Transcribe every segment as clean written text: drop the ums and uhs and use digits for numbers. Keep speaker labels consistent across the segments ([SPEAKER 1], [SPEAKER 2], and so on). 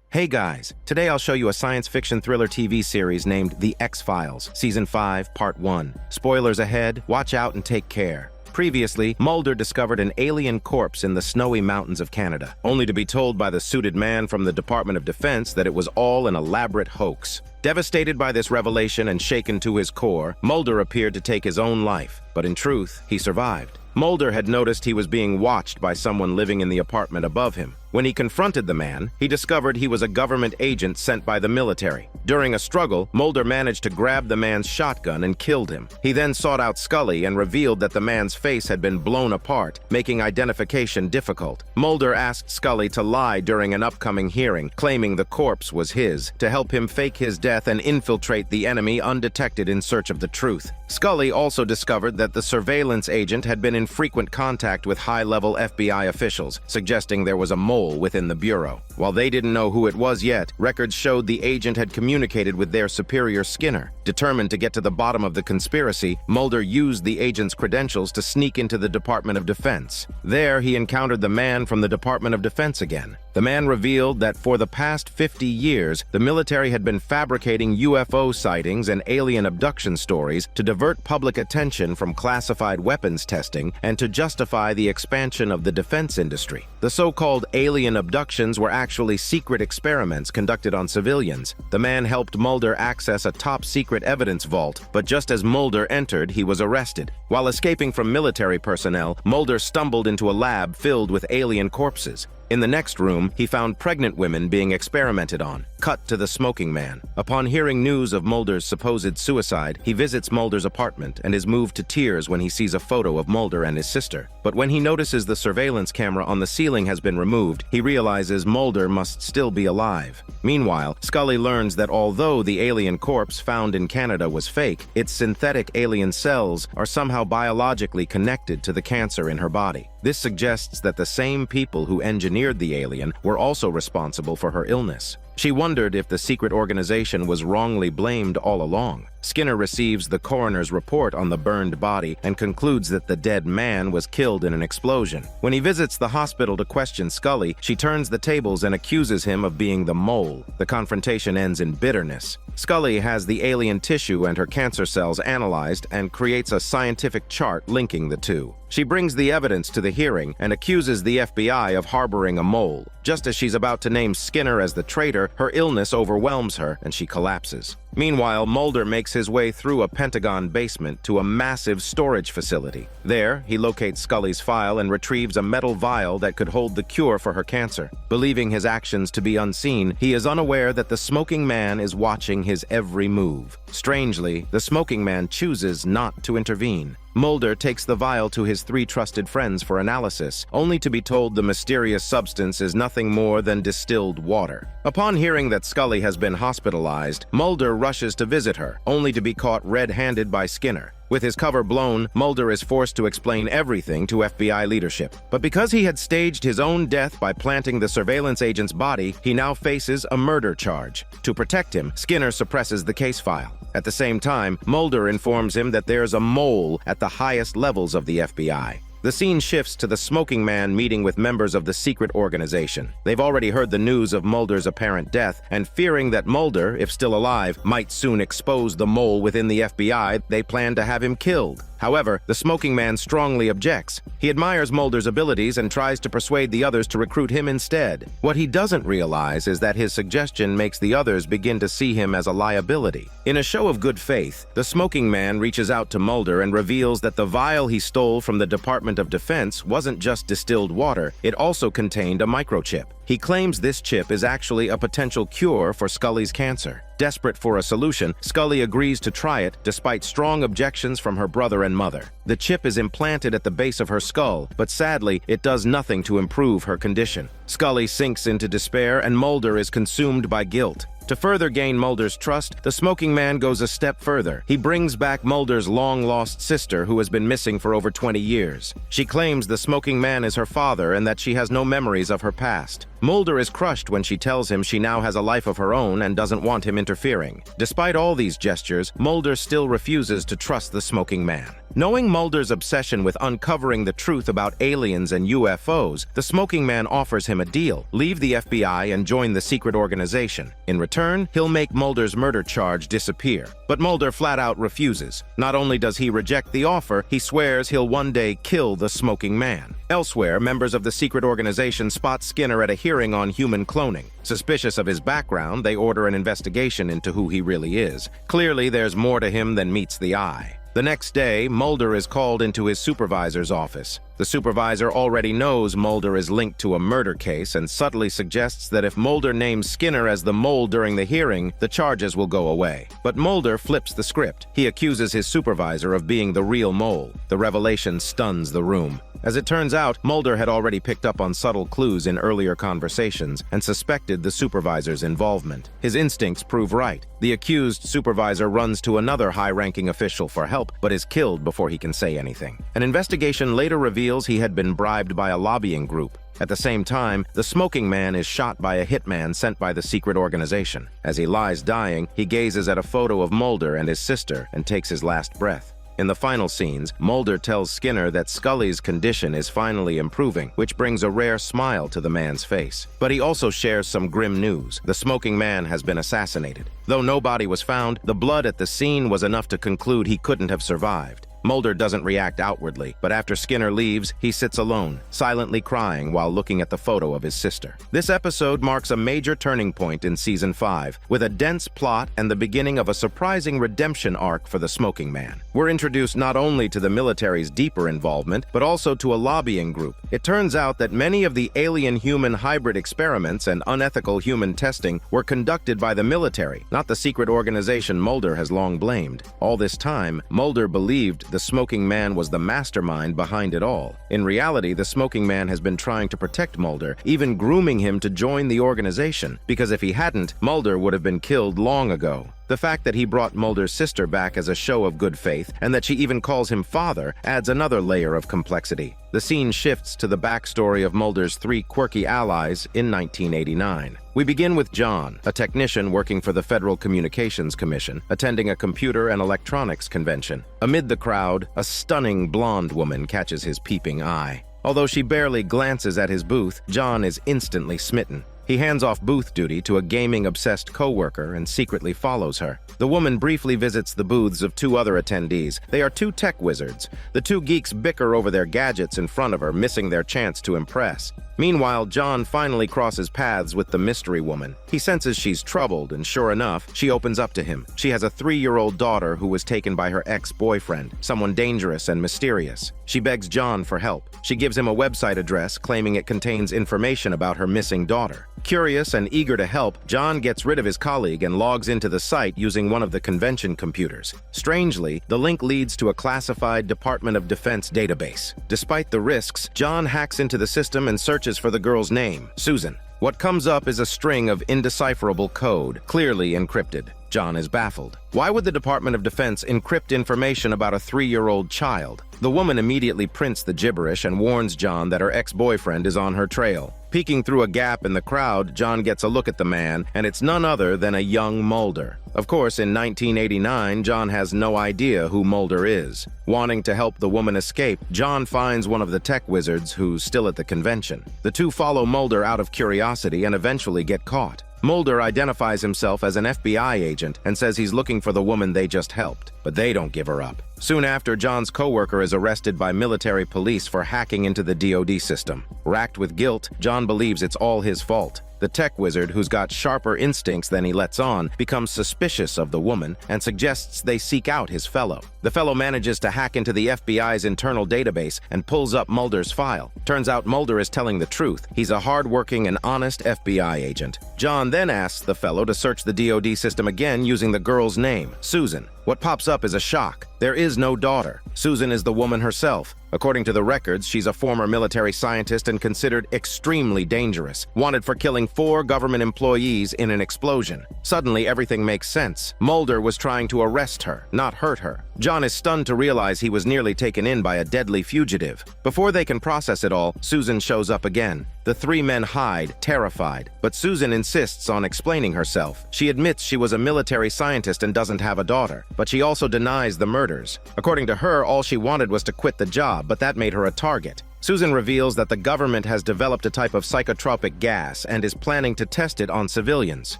[SPEAKER 1] Hey guys, today I'll show you a science fiction thriller TV series named The X-Files, Season 5, Part 1. Spoilers ahead, watch out and take care. Previously, Mulder discovered an alien corpse in the snowy mountains of Canada, only to be told by the suited man from the Department of Defense that it was all an elaborate hoax. Devastated by this revelation and shaken to his core, Mulder appeared to take his own life, but in truth, he survived. Mulder had noticed he was being watched by someone living in the apartment above him. When he confronted the man, he discovered he was a government agent sent by the military. During a struggle, Mulder managed to grab the man's shotgun and killed him. He then sought out Scully and revealed that the man's face had been blown apart, making identification difficult. Mulder asked Scully to lie during an upcoming hearing, claiming the corpse was his, to help him fake his death and infiltrate the enemy undetected in search of the truth. Scully also discovered that the surveillance agent had been in frequent contact with high-level FBI officials, suggesting there was a mole within the Bureau. While they didn't know who it was yet, records showed the agent had communicated with their superior Skinner. Determined to get to the bottom of the conspiracy, Mulder used the agent's credentials to sneak into the Department of Defense. There, he encountered the man from the Department of Defense again. The man revealed that for the past 50 years, the military had been fabricating UFO sightings and alien abduction stories to divert public attention from classified weapons testing and to justify the expansion of the defense industry. The so-called alien abductions were actually secret experiments conducted on civilians. The man helped Mulder access a top-secret evidence vault, but just as Mulder entered, he was arrested. While escaping from military personnel, Mulder stumbled into a lab filled with alien corpses. In the next room, he found pregnant women being experimented on. Cut to the smoking man. Upon hearing news of Mulder's supposed suicide, he visits Mulder's apartment and is moved to tears when he sees a photo of Mulder and his sister. But when he notices the surveillance camera on the ceiling has been removed, he realizes Mulder must still be alive. Meanwhile, Scully learns that although the alien corpse found in Canada was fake, its synthetic alien cells are somehow biologically connected to the cancer in her body. This suggests that the same people who engineered the alien were also responsible for her illness. She wondered if the secret organization was wrongly blamed all along. Skinner receives the coroner's report on the burned body and concludes that the dead man was killed in an explosion. When he visits the hospital to question Scully, she turns the tables and accuses him of being the mole. The confrontation ends in bitterness. Scully has the alien tissue and her cancer cells analyzed and creates a scientific chart linking the two. She brings the evidence to the hearing and accuses the FBI of harboring a mole. Just as she's about to name Skinner as the traitor, her illness overwhelms her and she collapses. Meanwhile, Mulder makes his way through a Pentagon basement to a massive storage facility. There, he locates Scully's file and retrieves a metal vial that could hold the cure for her cancer. Believing his actions to be unseen, he is unaware that the smoking man is watching his every move. Strangely, the smoking man chooses not to intervene. Mulder takes the vial to his 3 trusted friends for analysis, only to be told the mysterious substance is nothing more than distilled water. Upon hearing that Scully has been hospitalized, Mulder rushes to visit her, only to be caught red-handed by Skinner. With his cover blown, Mulder is forced to explain everything to FBI leadership. But because he had staged his own death by planting the surveillance agent's body, he now faces a murder charge. To protect him, Skinner suppresses the case file. At the same time, Mulder informs him that there's a mole at the highest levels of the FBI. The scene shifts to the smoking man meeting with members of the secret organization. They've already heard the news of Mulder's apparent death, and fearing that Mulder, if still alive, might soon expose the mole within the FBI, they plan to have him killed. However, the smoking man strongly objects. He admires Mulder's abilities and tries to persuade the others to recruit him instead. What he doesn't realize is that his suggestion makes the others begin to see him as a liability. In a show of good faith, the smoking man reaches out to Mulder and reveals that the vial he stole from the Department of Defense wasn't just distilled water, it also contained a microchip. He claims this chip is actually a potential cure for Scully's cancer. Desperate for a solution, Scully agrees to try it despite strong objections from her brother and mother. The chip is implanted at the base of her skull, but sadly, it does nothing to improve her condition. Scully sinks into despair and Mulder is consumed by guilt. To further gain Mulder's trust, the smoking man goes a step further. He brings back Mulder's long-lost sister who has been missing for over 20 years. She claims the smoking man is her father and that she has no memories of her past. Mulder is crushed when she tells him she now has a life of her own and doesn't want him interfering. Despite all these gestures, Mulder still refuses to trust the smoking man. Knowing Mulder's obsession with uncovering the truth about aliens and UFOs, the smoking man offers him a deal: leave the FBI and join the secret organization. In return, he'll make Mulder's murder charge disappear. But Mulder flat out refuses. Not only does he reject the offer, he swears he'll one day kill the smoking man. Elsewhere, members of the secret organization spot Skinner at a hearing on human cloning. Suspicious of his background, they order an investigation into who he really is. Clearly, there's more to him than meets the eye. The next day, Mulder is called into his supervisor's office. The supervisor already knows Mulder is linked to a murder case and subtly suggests that if Mulder names Skinner as the mole during the hearing, the charges will go away. But Mulder flips the script. He accuses his supervisor of being the real mole. The revelation stuns the room. As it turns out, Mulder had already picked up on subtle clues in earlier conversations and suspected the supervisor's involvement. His instincts prove right. The accused supervisor runs to another high-ranking official for help, but is killed before he can say anything. An investigation later reveals he had been bribed by a lobbying group. At the same time, the smoking man is shot by a hitman sent by the secret organization. As he lies dying, he gazes at a photo of Mulder and his sister and takes his last breath. In the final scenes, Mulder tells Skinner that Scully's condition is finally improving, which brings a rare smile to the man's face. But he also shares some grim news. The smoking man has been assassinated. Though no body was found, the blood at the scene was enough to conclude he couldn't have survived. Mulder doesn't react outwardly, but after Skinner leaves, he sits alone, silently crying while looking at the photo of his sister. This episode marks a major turning point in Season 5, with a dense plot and the beginning of a surprising redemption arc for the smoking man. We're introduced not only to the military's deeper involvement, but also to a lobbying group. It turns out that many of the alien-human hybrid experiments and unethical human testing were conducted by the military, not the secret organization Mulder has long blamed. All this time, Mulder believed the smoking man was the mastermind behind it all. In reality, the smoking man has been trying to protect Mulder, even grooming him to join the organization, because if he hadn't, Mulder would have been killed long ago. The fact that he brought Mulder's sister back as a show of good faith, and that she even calls him father, adds another layer of complexity. The scene shifts to the backstory of Mulder's three quirky allies in 1989. We begin with John, a technician working for the Federal Communications Commission, attending a computer and electronics convention. Amid the crowd, a stunning blonde woman catches his peeping eye. Although she barely glances at his booth, John is instantly smitten. He hands off booth duty to a gaming-obsessed coworker and secretly follows her. The woman briefly visits the booths of two other attendees. They are two tech wizards. The two geeks bicker over their gadgets in front of her, missing their chance to impress. Meanwhile, John finally crosses paths with the mystery woman. He senses she's troubled, and sure enough, she opens up to him. She has a 3-year-old daughter who was taken by her ex-boyfriend, someone dangerous and mysterious. She begs John for help. She gives him a website address, claiming it contains information about her missing daughter. Curious and eager to help, John gets rid of his colleague and logs into the site using one of the convention computers. Strangely, the link leads to a classified Department of Defense database. Despite the risks, John hacks into the system and searches for the girl's name, Susan. What comes up is a string of indecipherable code, clearly encrypted. John is baffled. Why would the Department of Defense encrypt information about a 3-year-old child? The woman immediately prints the gibberish and warns John that her ex-boyfriend is on her trail. Peeking through a gap in the crowd, John gets a look at the man, and it's none other than a young Mulder. Of course, in 1989, John has no idea who Mulder is. Wanting to help the woman escape, John finds one of the tech wizards who's still at the convention. The two follow Mulder out of curiosity and eventually get caught. Mulder identifies himself as an FBI agent and says he's looking for the woman they just helped, but they don't give her up. Soon after, John's coworker is arrested by military police for hacking into the DoD system. Racked with guilt, John believes it's all his fault. The tech wizard, who's got sharper instincts than he lets on, becomes suspicious of the woman and suggests they seek out his fellow. The fellow manages to hack into the FBI's internal database and pulls up Mulder's file. Turns out Mulder is telling the truth. He's a hard-working and honest FBI agent. John then asks the fellow to search the DoD system again using the girl's name, Susan. What pops up is a shock. There is no daughter. Susan is the woman herself. According to the records, she's a former military scientist and considered extremely dangerous, wanted for killing 4 government employees in an explosion. Suddenly, everything makes sense. Mulder was trying to arrest her, not hurt her. John is stunned to realize he was nearly taken in by a deadly fugitive. Before they can process it all, Susan shows up again. The three men hide, terrified, but Susan insists on explaining herself. She admits she was a military scientist and doesn't have a daughter, but she also denies the murders. According to her, all she wanted was to quit the job, but that made her a target. Susan reveals that the government has developed a type of psychotropic gas and is planning to test it on civilians.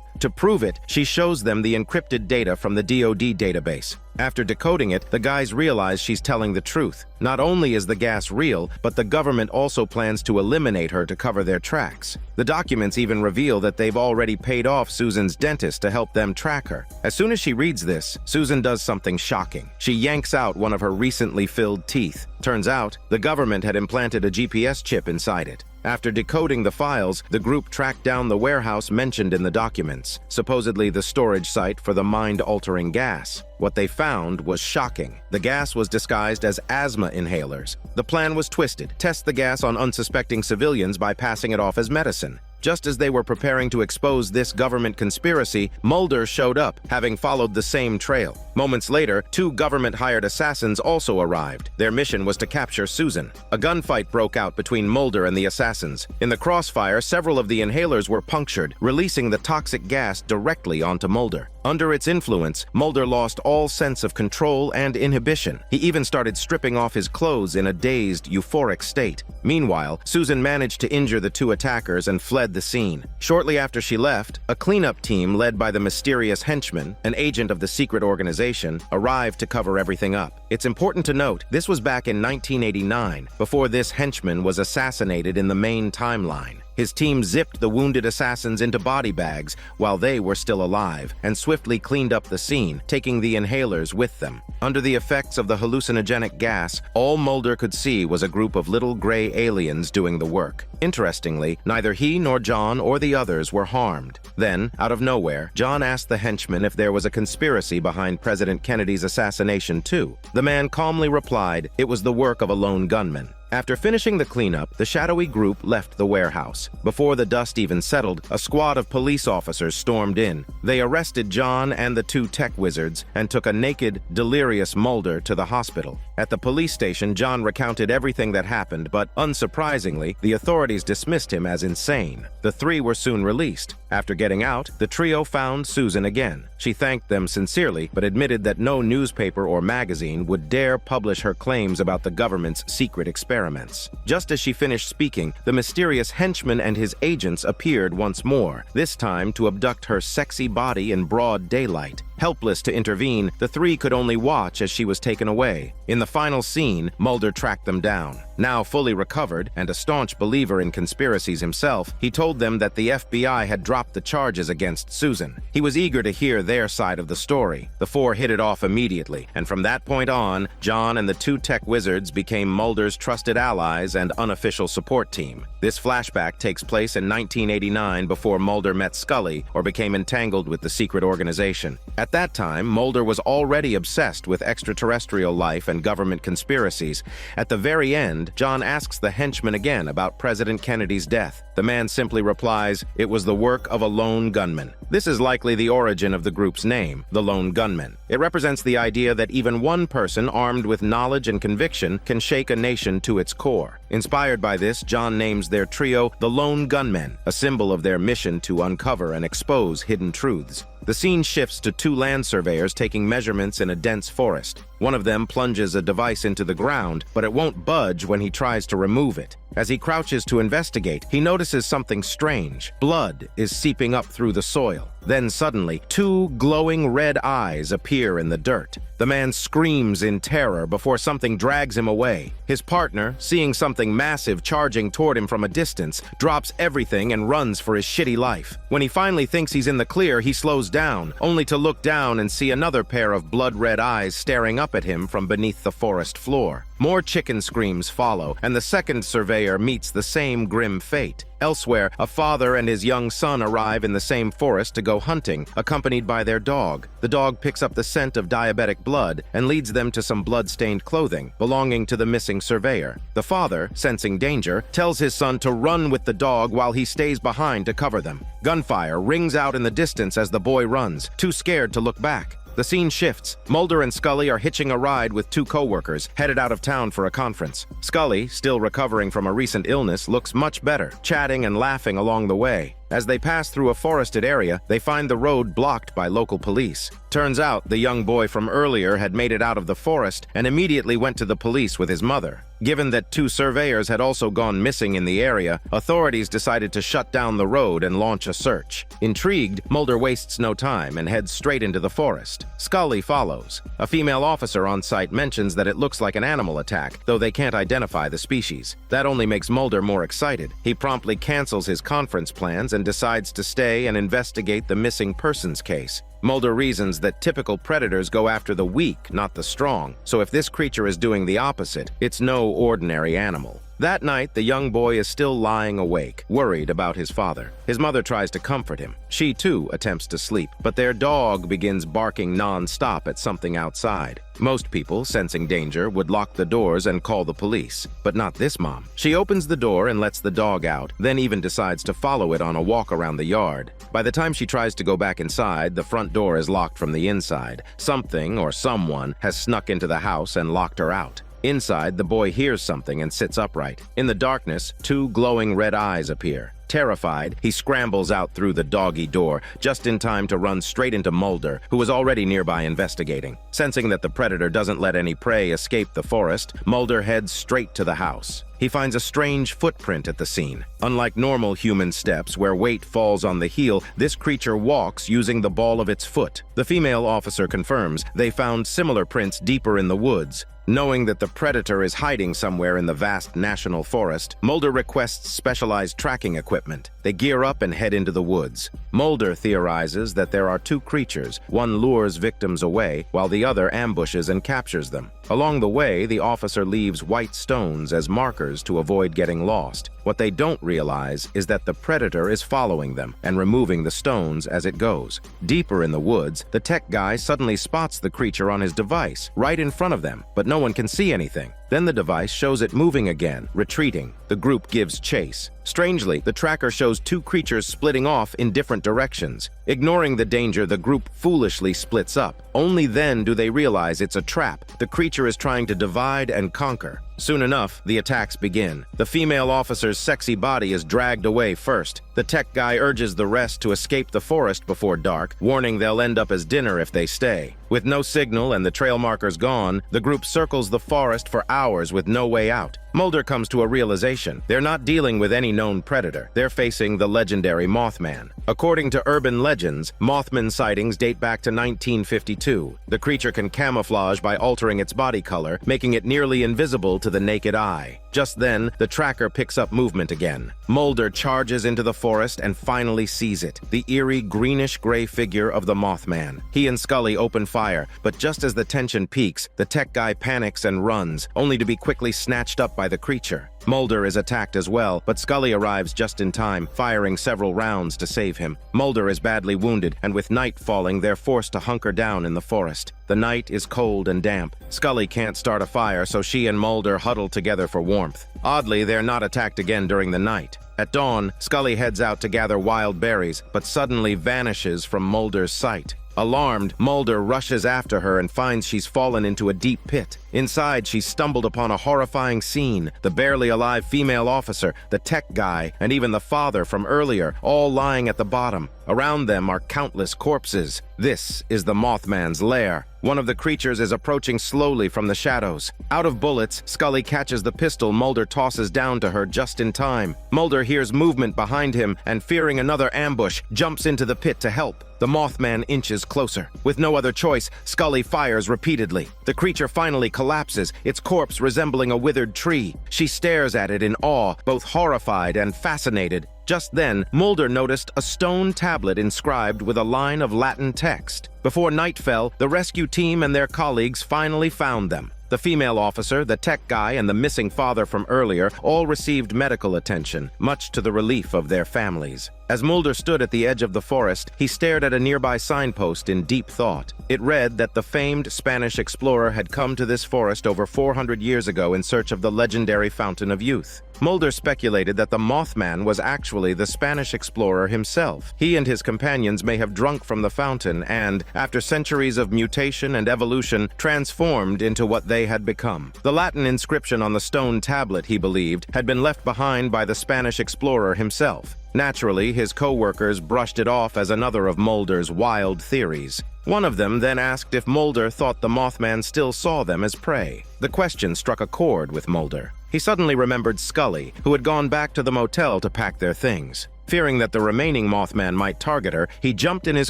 [SPEAKER 1] To prove it, she shows them the encrypted data from the DoD database. After decoding it, the guys realize she's telling the truth. Not only is the gas real, but the government also plans to eliminate her to cover their tracks. The documents even reveal that they've already paid off Susan's dentist to help them track her. As soon as she reads this, Susan does something shocking. She yanks out one of her recently filled teeth. Turns out, the government had implanted a GPS chip inside it. After decoding the files, the group tracked down the warehouse mentioned in the documents, supposedly the storage site for the mind-altering gas. What they found was shocking. The gas was disguised as asthma inhalers. The plan was twisted: test the gas on unsuspecting civilians by passing it off as medicine. Just as they were preparing to expose this government conspiracy, Mulder showed up, having followed the same trail. Moments later, two government-hired assassins also arrived. Their mission was to capture Susan. A gunfight broke out between Mulder and the assassins. In the crossfire, several of the inhalers were punctured, releasing the toxic gas directly onto Mulder. Under its influence, Mulder lost all sense of control and inhibition. He even started stripping off his clothes in a dazed, euphoric state. Meanwhile, Susan managed to injure the two attackers and fled the scene. Shortly after she left, a cleanup team led by the mysterious henchman, an agent of the secret organization, arrived to cover everything up. It's important to note, this was back in 1989, before this henchman was assassinated in the main timeline. His team zipped the wounded assassins into body bags while they were still alive and swiftly cleaned up the scene, taking the inhalers with them. Under the effects of the hallucinogenic gas, all Mulder could see was a group of little gray aliens doing the work. Interestingly, neither he nor John or the others were harmed. Then, out of nowhere, John asked the henchman if there was a conspiracy behind President Kennedy's assassination too. The man calmly replied it was the work of a lone gunman. After finishing the cleanup, the shadowy group left the warehouse. Before the dust even settled, a squad of police officers stormed in. They arrested John and the two tech wizards and took a naked, delirious Mulder to the hospital. At the police station, John recounted everything that happened, but unsurprisingly, the authorities dismissed him as insane. The three were soon released. After getting out, the trio found Susan again. She thanked them sincerely, but admitted that no newspaper or magazine would dare publish her claims about the government's secret experiments. Just as she finished speaking, the mysterious henchman and his agents appeared once more, this time to abduct her sexy body in broad daylight. Helpless to intervene, the three could only watch as she was taken away. In the final scene, Mulder tracked them down. Now fully recovered, and a staunch believer in conspiracies himself, he told them that the FBI had dropped the charges against Susan. He was eager to hear their side of the story. The four hit it off immediately, and from that point on, John and the two tech wizards became Mulder's trusted allies and unofficial support team. This flashback takes place in 1989 before Mulder met Scully or became entangled with the secret organization. At that time, Mulder was already obsessed with extraterrestrial life and government conspiracies. At the very end, John asks the henchman again about President Kennedy's death. The man simply replies, it was the work of a lone gunman. This is likely the origin of the group's name, the Lone Gunmen. It represents the idea that even one person armed with knowledge and conviction can shake a nation to its core. Inspired by this, John names their trio the Lone Gunmen, a symbol of their mission to uncover and expose hidden truths. The scene shifts to two land surveyors taking measurements in a dense forest. One of them plunges a device into the ground, but it won't budge when he tries to remove it. As he crouches to investigate, he notices something strange. Blood is seeping up through the soil. Then suddenly, two glowing red eyes appear in the dirt. The man screams in terror before something drags him away. His partner, seeing something massive charging toward him from a distance, drops everything and runs for his shitty life. When he finally thinks he's in the clear, he slows down, only to look down and see another pair of blood-red eyes staring up at him from beneath the forest floor. More chicken screams follow, and the second surveyor meets the same grim fate. Elsewhere, a father and his young son arrive in the same forest to go hunting, accompanied by their dog. The dog picks up the scent of diabetic blood and leads them to some blood-stained clothing belonging to the missing surveyor. The father, sensing danger, tells his son to run with the dog while he stays behind to cover them. Gunfire rings out in the distance as the boy runs, too scared to look back. The scene shifts. Mulder and Scully are hitching a ride with two co-workers, headed out of town for a conference. Scully, still recovering from a recent illness, looks much better, chatting and laughing along the way. As they pass through a forested area, they find the road blocked by local police. Turns out the young boy from earlier had made it out of the forest and immediately went to the police with his mother. Given that two surveyors had also gone missing in the area, authorities decided to shut down the road and launch a search. Intrigued, Mulder wastes no time and heads straight into the forest. Scully follows. A female officer on site mentions that it looks like an animal attack, though they can't identify the species. That only makes Mulder more excited. He promptly cancels his conference plans and decides to stay and investigate the missing persons case. Mulder reasons that typical predators go after the weak, not the strong, so if this creature is doing the opposite, it's no ordinary animal. That night, the young boy is still lying awake, worried about his father. His mother tries to comfort him. She, too, attempts to sleep, but their dog begins barking non-stop at something outside. Most people, sensing danger, would lock the doors and call the police, but not this mom. She opens the door and lets the dog out, then even decides to follow it on a walk around the yard. By the time she tries to go back inside, the front door is locked from the inside. Something or someone has snuck into the house and locked her out. Inside, the boy hears something and sits upright. In the darkness, two glowing red eyes appear. Terrified, he scrambles out through the doggy door, just in time to run straight into Mulder, who is already nearby investigating. Sensing that the predator doesn't let any prey escape the forest, Mulder heads straight to the house. He finds a strange footprint at the scene. Unlike normal human steps, where weight falls on the heel, this creature walks using the ball of its foot. The female officer confirms they found similar prints deeper in the woods. Knowing that the predator is hiding somewhere in the vast national forest, Mulder requests specialized tracking equipment. They gear up and head into the woods. Mulder theorizes that there are two creatures. One lures victims away, while the other ambushes and captures them. Along the way, the officer leaves white stones as markers to avoid getting lost. What they don't realize is that the predator is following them and removing the stones as it goes. Deeper in the woods, the tech guy suddenly spots the creature on his device, right in front of them, but no one can see anything. Then the device shows it moving again, retreating. The group gives chase. Strangely, the tracker shows two creatures splitting off in different directions. Ignoring the danger, the group foolishly splits up. Only then do they realize it's a trap. The creature is trying to divide and conquer. Soon enough, the attacks begin. The female officer's sexy body is dragged away first. The tech guy urges the rest to escape the forest before dark, warning they'll end up as dinner if they stay. With no signal and the trail markers gone, the group circles the forest for hours with no way out. Mulder comes to a realization. They're not dealing with any known predator. They're facing the legendary Mothman. According to urban legends, Mothman sightings date back to 1952. The creature can camouflage by altering its body color, making it nearly invisible to the naked eye. Just then, the tracker picks up movement again. Mulder charges into the forest and finally sees it, the eerie greenish-gray figure of the Mothman. He and Scully open fire, but just as the tension peaks, the tech guy panics and runs, only to be quickly snatched up by the creature. Mulder is attacked as well, but Scully arrives just in time, firing several rounds to save him. Mulder is badly wounded, and with night falling, they're forced to hunker down in the forest. The night is cold and damp. Scully can't start a fire, so she and Mulder huddle together for warmth. Oddly, they're not attacked again during the night. At dawn, Scully heads out to gather wild berries, but suddenly vanishes from Mulder's sight. Alarmed, Mulder rushes after her and finds she's fallen into a deep pit. Inside, she stumbled upon a horrifying scene. The barely alive female officer, the tech guy, and even the father from earlier, all lying at the bottom. Around them are countless corpses. This is the Mothman's lair. One of the creatures is approaching slowly from the shadows. Out of bullets, Scully catches the pistol Mulder tosses down to her just in time. Mulder hears movement behind him and, fearing another ambush, jumps into the pit to help. The Mothman inches closer. With no other choice, Scully fires repeatedly. The creature finally collapses, its corpse resembling a withered tree. She stares at it in awe, both horrified and fascinated. Just then, Mulder noticed a stone tablet inscribed with a line of Latin text. Before night fell, the rescue team and their colleagues finally found them. The female officer, the tech guy, and the missing father from earlier all received medical attention, much to the relief of their families. As Mulder stood at the edge of the forest, he stared at a nearby signpost in deep thought. It read that the famed Spanish explorer had come to this forest over 400 years ago in search of the legendary Fountain of Youth. Mulder speculated that the Mothman was actually the Spanish explorer himself. He and his companions may have drunk from the fountain and, after centuries of mutation and evolution, transformed into what they had become. The Latin inscription on the stone tablet, he believed, had been left behind by the Spanish explorer himself. Naturally, his co-workers brushed it off as another of Mulder's wild theories. One of them then asked if Mulder thought the Mothman still saw them as prey. The question struck a chord with Mulder. He suddenly remembered Scully, who had gone back to the motel to pack their things. Fearing that the remaining Mothman might target her, he jumped in his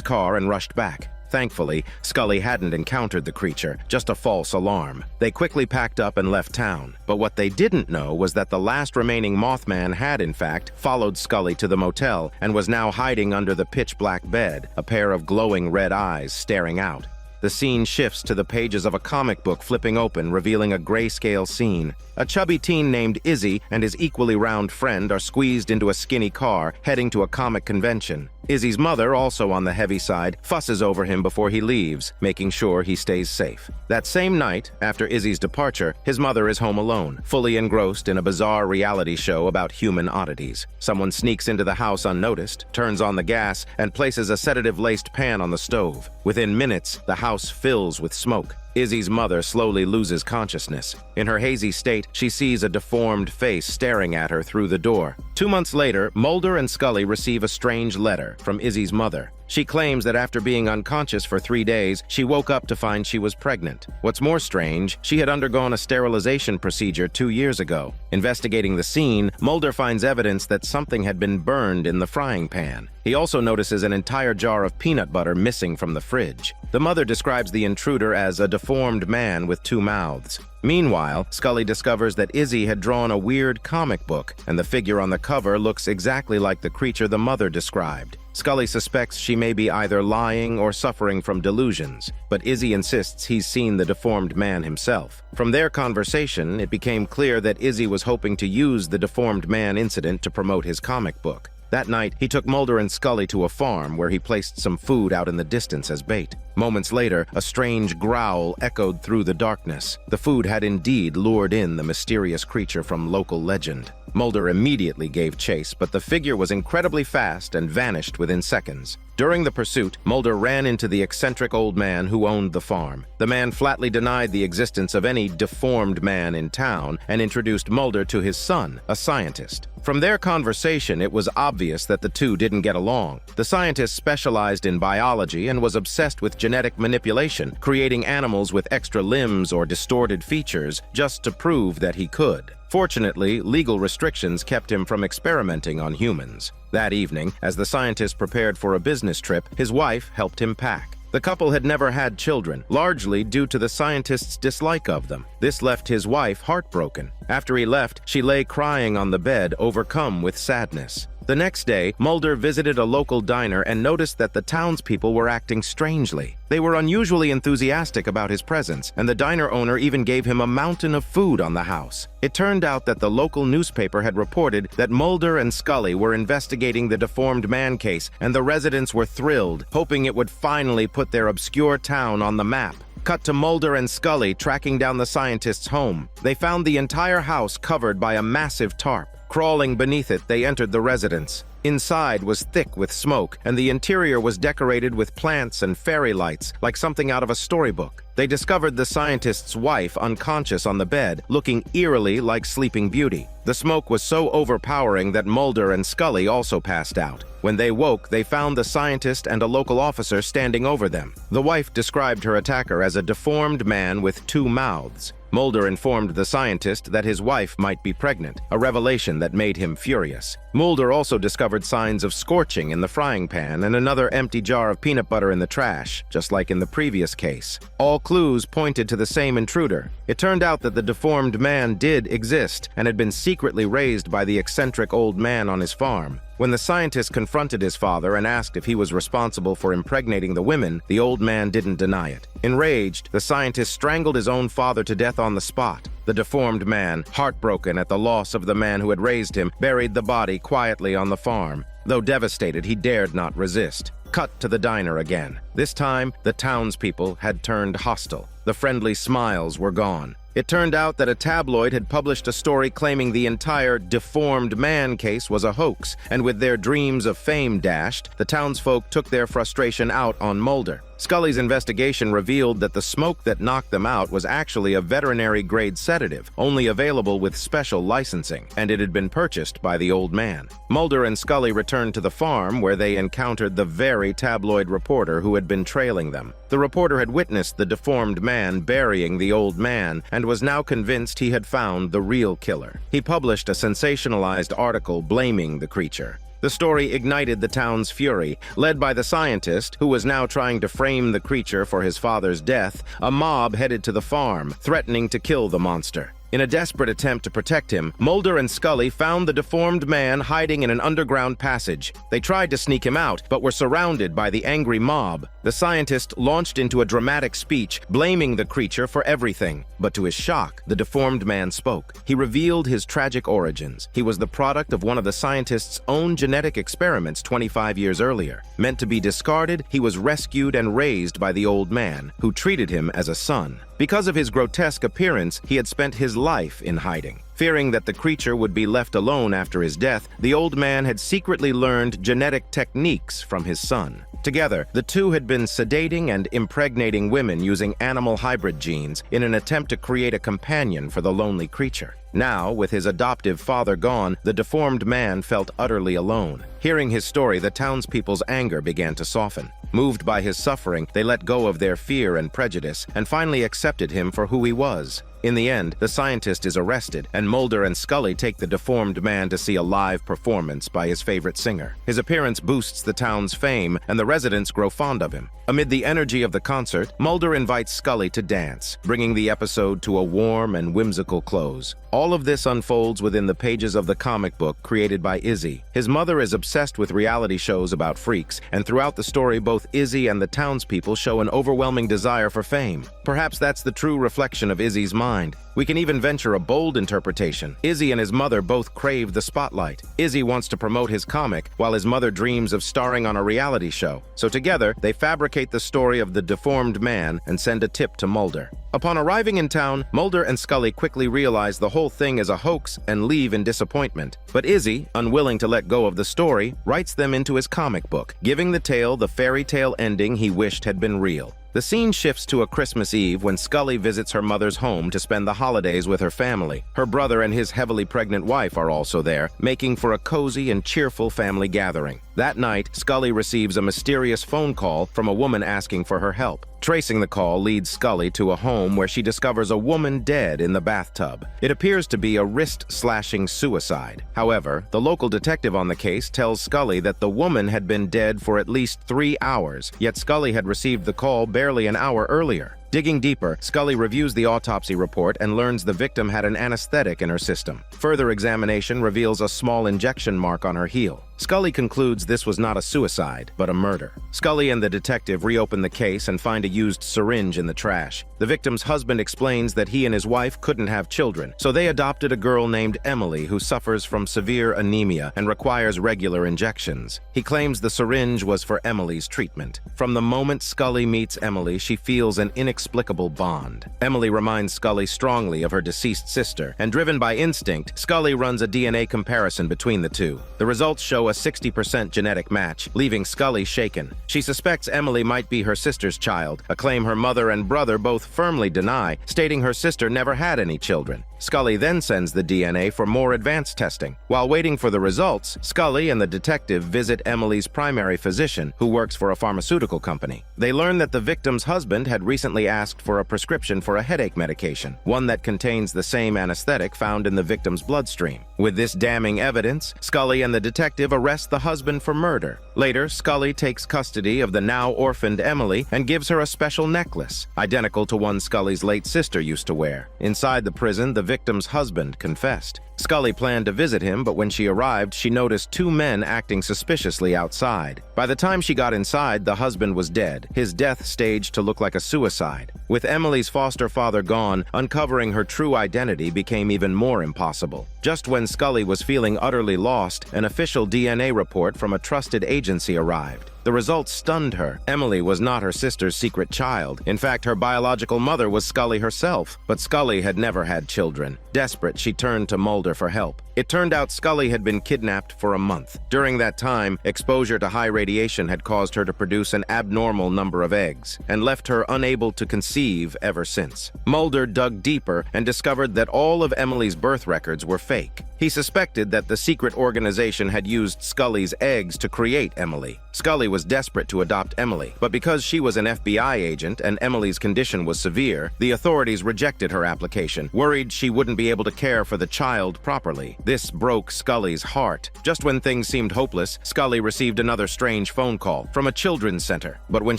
[SPEAKER 1] car and rushed back. Thankfully, Scully hadn't encountered the creature, just a false alarm. They quickly packed up and left town. But what they didn't know was that the last remaining Mothman had, in fact, followed Scully to the motel and was now hiding under the pitch-black bed, a pair of glowing red eyes staring out. The scene shifts to the pages of a comic book flipping open, revealing a grayscale scene. A chubby teen named Izzy and his equally round friend are squeezed into a skinny car, heading to a comic convention. Izzy's mother, also on the heavy side, fusses over him before he leaves, making sure he stays safe. That same night, after Izzy's departure, his mother is home alone, fully engrossed in a bizarre reality show about human oddities. Someone sneaks into the house unnoticed, turns on the gas, and places a sedative-laced pan on the stove. Within minutes, the house fills with smoke. Izzy's mother slowly loses consciousness. In her hazy state, she sees a deformed face staring at her through the door. 2 months later, Mulder and Scully receive a strange letter from Izzy's mother. She claims that after being unconscious for 3 days, she woke up to find she was pregnant. What's more strange, she had undergone a sterilization procedure 2 years ago. Investigating the scene, Mulder finds evidence that something had been burned in the frying pan. He also notices an entire jar of peanut butter missing from the fridge. The mother describes the intruder as a deformed man with 2 mouths. Meanwhile, Scully discovers that Izzy had drawn a weird comic book, and the figure on the cover looks exactly like the creature the mother described. Scully suspects she may be either lying or suffering from delusions, but Izzy insists he's seen the deformed man himself. From their conversation, it became clear that Izzy was hoping to use the deformed man incident to promote his comic book. That night, he took Mulder and Scully to a farm where he placed some food out in the distance as bait. Moments later, a strange growl echoed through the darkness. The food had indeed lured in the mysterious creature from local legend. Mulder immediately gave chase, but the figure was incredibly fast and vanished within seconds. During the pursuit, Mulder ran into the eccentric old man who owned the farm. The man flatly denied the existence of any deformed man in town and introduced Mulder to his son, a scientist. From their conversation, it was obvious that the two didn't get along. The scientist specialized in biology and was obsessed with genetic manipulation, creating animals with extra limbs or distorted features just to prove that he could. Fortunately, legal restrictions kept him from experimenting on humans. That evening, as the scientist prepared for a business trip, his wife helped him pack. The couple had never had children, largely due to the scientist's dislike of them. This left his wife heartbroken. After he left, she lay crying on the bed, overcome with sadness. The next day, Mulder visited a local diner and noticed that the townspeople were acting strangely. They were unusually enthusiastic about his presence, and the diner owner even gave him a mountain of food on the house. It turned out that the local newspaper had reported that Mulder and Scully were investigating the deformed man case, and the residents were thrilled, hoping it would finally put their obscure town on the map. Cut to Mulder and Scully tracking down the scientist's home. They found the entire house covered by a massive tarp. Crawling beneath it, they entered the residence. Inside was thick with smoke, and the interior was decorated with plants and fairy lights, like something out of a storybook. They discovered the scientist's wife unconscious on the bed, looking eerily like Sleeping Beauty. The smoke was so overpowering that Mulder and Scully also passed out. When they woke, they found the scientist and a local officer standing over them. The wife described her attacker as a deformed man with 2 mouths. Mulder informed the scientist that his wife might be pregnant, a revelation that made him furious. Mulder also discovered signs of scorching in the frying pan and another empty jar of peanut butter in the trash, just like in the previous case. All clues pointed to the same intruder. It turned out that the deformed man did exist and had been secretly raised by the eccentric old man on his farm. When the scientist confronted his father and asked if he was responsible for impregnating the women, the old man didn't deny it. Enraged, the scientist strangled his own father to death on the spot. The deformed man, heartbroken at the loss of the man who had raised him, buried the body quietly on the farm. Though devastated, he dared not resist. Cut to the diner again. This time, the townspeople had turned hostile. The friendly smiles were gone. It turned out that a tabloid had published a story claiming the entire deformed man case was a hoax, and with their dreams of fame dashed, the townsfolk took their frustration out on Mulder. Scully's investigation revealed that the smoke that knocked them out was actually a veterinary-grade sedative, only available with special licensing, and it had been purchased by the old man. Mulder and Scully returned to the farm where they encountered the very tabloid reporter who had been trailing them. The reporter had witnessed the deformed man burying the old man and was now convinced he had found the real killer. He published a sensationalized article blaming the creature. The story ignited the town's fury. Led by the scientist, who was now trying to frame the creature for his father's death, a mob headed to the farm, threatening to kill the monster. In a desperate attempt to protect him, Mulder and Scully found the deformed man hiding in an underground passage. They tried to sneak him out, but were surrounded by the angry mob. The scientist launched into a dramatic speech, blaming the creature for everything. But to his shock, the deformed man spoke. He revealed his tragic origins. He was the product of one of the scientist's own genetic experiments 25 years earlier. Meant to be discarded, he was rescued and raised by the old man, who treated him as a son. Because of his grotesque appearance, he had spent his life in hiding. Fearing that the creature would be left alone after his death, the old man had secretly learned genetic techniques from his son. Together, the two had been sedating and impregnating women using animal hybrid genes in an attempt to create a companion for the lonely creature. Now, with his adoptive father gone, the deformed man felt utterly alone. Hearing his story, the townspeople's anger began to soften. Moved by his suffering, they let go of their fear and prejudice and finally accepted him for who he was. In the end, the scientist is arrested, and Mulder and Scully take the deformed man to see a live performance by his favorite singer. His appearance boosts the town's fame, and the residents grow fond of him. Amid the energy of the concert, Mulder invites Scully to dance, bringing the episode to a warm and whimsical close. All of this unfolds within the pages of the comic book created by Izzy. His mother is obsessed with reality shows about freaks, and throughout the story, both Izzy and the townspeople show an overwhelming desire for fame. Perhaps that's the true reflection of Izzy's mind. We can even venture a bold interpretation. Izzy and his mother both crave the spotlight. Izzy wants to promote his comic, while his mother dreams of starring on a reality show. So together, they fabricate the story of the deformed man and send a tip to Mulder. Upon arriving in town, Mulder and Scully quickly realize the whole thing is a hoax and leave in disappointment. But Izzy, unwilling to let go of the story, writes them into his comic book, giving the tale the fairy tale ending he wished had been real. The scene shifts to a Christmas Eve when Scully visits her mother's home to spend the holidays with her family. Her brother and his heavily pregnant wife are also there, making for a cozy and cheerful family gathering. That night, Scully receives a mysterious phone call from a woman asking for her help. Tracing the call leads Scully to a home where she discovers a woman dead in the bathtub. It appears to be a wrist-slashing suicide. However, the local detective on the case tells Scully that the woman had been dead for at least 3 hours, yet Scully had received the call barely an hour earlier. Digging deeper, Scully reviews the autopsy report and learns the victim had an anesthetic in her system. Further examination reveals a small injection mark on her heel. Scully concludes this was not a suicide, but a murder. Scully and the detective reopen the case and find a used syringe in the trash. The victim's husband explains that he and his wife couldn't have children, so they adopted a girl named Emily who suffers from severe anemia and requires regular injections. He claims the syringe was for Emily's treatment. From the moment Scully meets Emily, she feels an inexplicable bond. Emily reminds Scully strongly of her deceased sister, and driven by instinct, Scully runs a DNA comparison between the two. The results show a 60% genetic match, leaving Scully shaken. She suspects Emily might be her sister's child, a claim her mother and brother both firmly deny, stating her sister never had any children. Scully then sends the DNA for more advanced testing. While waiting for the results, Scully and the detective visit Emily's primary physician, who works for a pharmaceutical company. They learn that the victim's husband had recently asked for a prescription for a headache medication, one that contains the same anesthetic found in the victim's bloodstream. With this damning evidence, Scully and the detective arrest the husband for murder. Later, Scully takes custody of the now orphaned Emily and gives her a special necklace, identical to one Scully's late sister used to wear. Inside the prison, the victim's husband confessed. Scully planned to visit him, but when she arrived, she noticed two men acting suspiciously outside. By the time she got inside, the husband was dead, his death staged to look like a suicide. With Emily's foster father gone, uncovering her true identity became even more impossible. Just when Scully was feeling utterly lost, an official DNA report from a trusted agency arrived. The results stunned her. Emily was not her sister's secret child. In fact, her biological mother was Scully herself, but Scully had never had children. Desperate, she turned to Mulder for help. It turned out Scully had been kidnapped for a month. During that time, exposure to high radiation had caused her to produce an abnormal number of eggs, and left her unable to conceive ever since. Mulder dug deeper and discovered that all of Emily's birth records were fake. He suspected that the secret organization had used Scully's eggs to create Emily. Scully was desperate to adopt Emily, but because she was an FBI agent and Emily's condition was severe, the authorities rejected her application, worried she wouldn't be able to care for the child properly. This broke Scully's heart. Just when things seemed hopeless, Scully received another strange phone call from a children's center. But when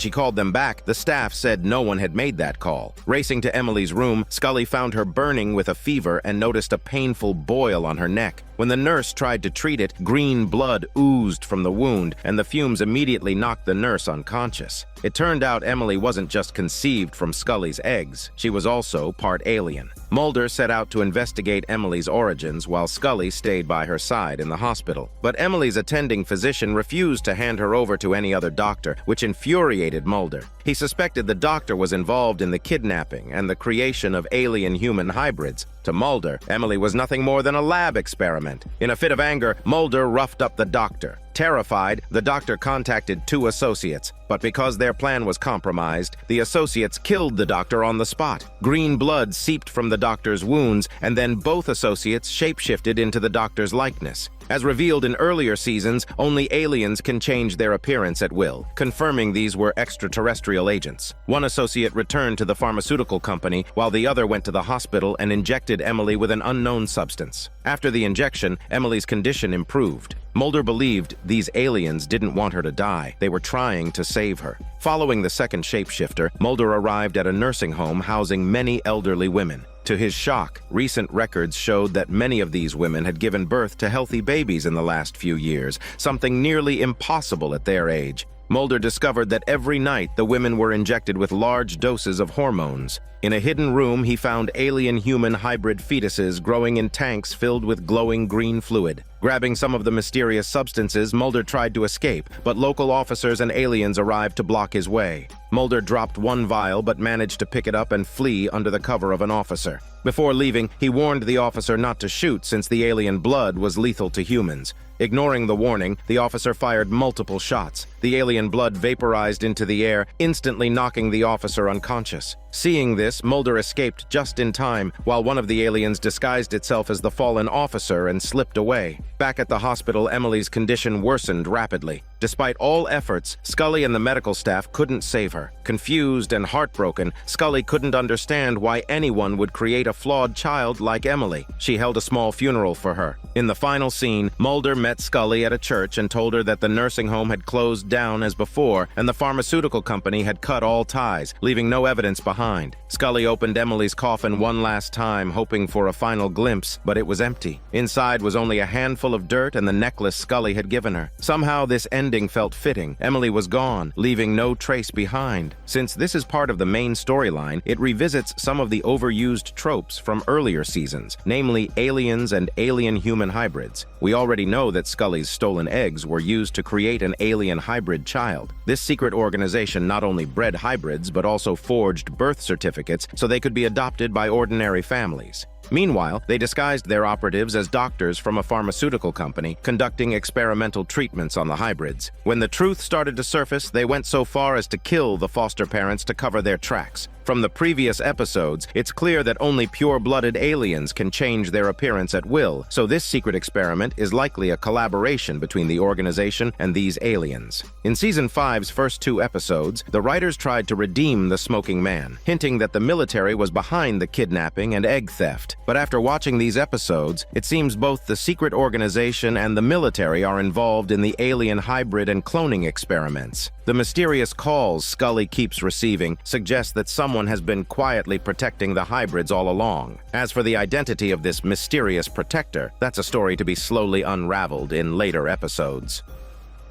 [SPEAKER 1] she called them back, the staff said no one had made that call. Racing to Emily's room, Scully found her burning with a fever and noticed a painful boil on her neck. When the nurse tried to treat it, green blood oozed from the wound, and the fumes immediately knocked the nurse unconscious. It turned out Emily wasn't just conceived from Scully's eggs, she was also part alien. Mulder set out to investigate Emily's origins while Scully stayed by her side in the hospital. But Emily's attending physician refused to hand her over to any other doctor, which infuriated Mulder. He suspected the doctor was involved in the kidnapping and the creation of alien-human hybrids. To Mulder, Emily was nothing more than a lab experiment. In a fit of anger, Mulder roughed up the doctor. Terrified, the doctor contacted two associates, but because their plan was compromised, the associates killed the doctor on the spot. Green blood seeped from the doctor's wounds, and then both associates shapeshifted into the doctor's likeness. As revealed in earlier seasons, only aliens can change their appearance at will, confirming these were extraterrestrial agents. One associate returned to the pharmaceutical company, while the other went to the hospital and injected Emily with an unknown substance. After the injection, Emily's condition improved. Mulder believed these aliens didn't want her to die. They were trying to save her. Following the second shapeshifter, Mulder arrived at a nursing home housing many elderly women. To his shock, recent records showed that many of these women had given birth to healthy babies in the last few years, something nearly impossible at their age. Mulder discovered that every night the women were injected with large doses of hormones. In a hidden room, he found alien-human hybrid fetuses growing in tanks filled with glowing green fluid. Grabbing some of the mysterious substances, Mulder tried to escape, but local officers and aliens arrived to block his way. Mulder dropped one vial but managed to pick it up and flee under the cover of an officer. Before leaving, he warned the officer not to shoot since the alien blood was lethal to humans. Ignoring the warning, the officer fired multiple shots. The alien blood vaporized into the air, instantly knocking the officer unconscious. Seeing this, Mulder escaped just in time, while one of the aliens disguised itself as the fallen officer and slipped away. Back at the hospital, Emily's condition worsened rapidly. Despite all efforts, Scully and the medical staff couldn't save her. Confused and heartbroken, Scully couldn't understand why anyone would create a flawed child like Emily. She held a small funeral for her. In the final scene, Mulder met Scully at a church and told her that the nursing home had closed down as before and the pharmaceutical company had cut all ties, leaving no evidence behind. Scully opened Emily's coffin one last time, hoping for a final glimpse, but it was empty. Inside was only a handful of dirt and the necklace Scully had given her. Somehow this ending felt fitting. Emily was gone, leaving no trace behind. Since this is part of the main storyline, it revisits some of the overused tropes from earlier seasons, namely aliens and alien-human hybrids. We already know that Scully's stolen eggs were used to create an alien hybrid child. This secret organization not only bred hybrids but also forged birth certificates so they could be adopted by ordinary families. Meanwhile, they disguised their operatives as doctors from a pharmaceutical company, conducting experimental treatments on the hybrids. When the truth started to surface, they went so far as to kill the foster parents to cover their tracks. From the previous episodes, it's clear that only pure-blooded aliens can change their appearance at will, so this secret experiment is likely a collaboration between the organization and these aliens. In Season 5's first 2 episodes, the writers tried to redeem the Smoking Man, hinting that the military was behind the kidnapping and egg theft. But after watching these episodes, it seems both the secret organization and the military are involved in the alien hybrid and cloning experiments. The mysterious calls Scully keeps receiving suggest that someone has been quietly protecting the hybrids all along. As for the identity of this mysterious protector, that's a story to be slowly unraveled in later episodes.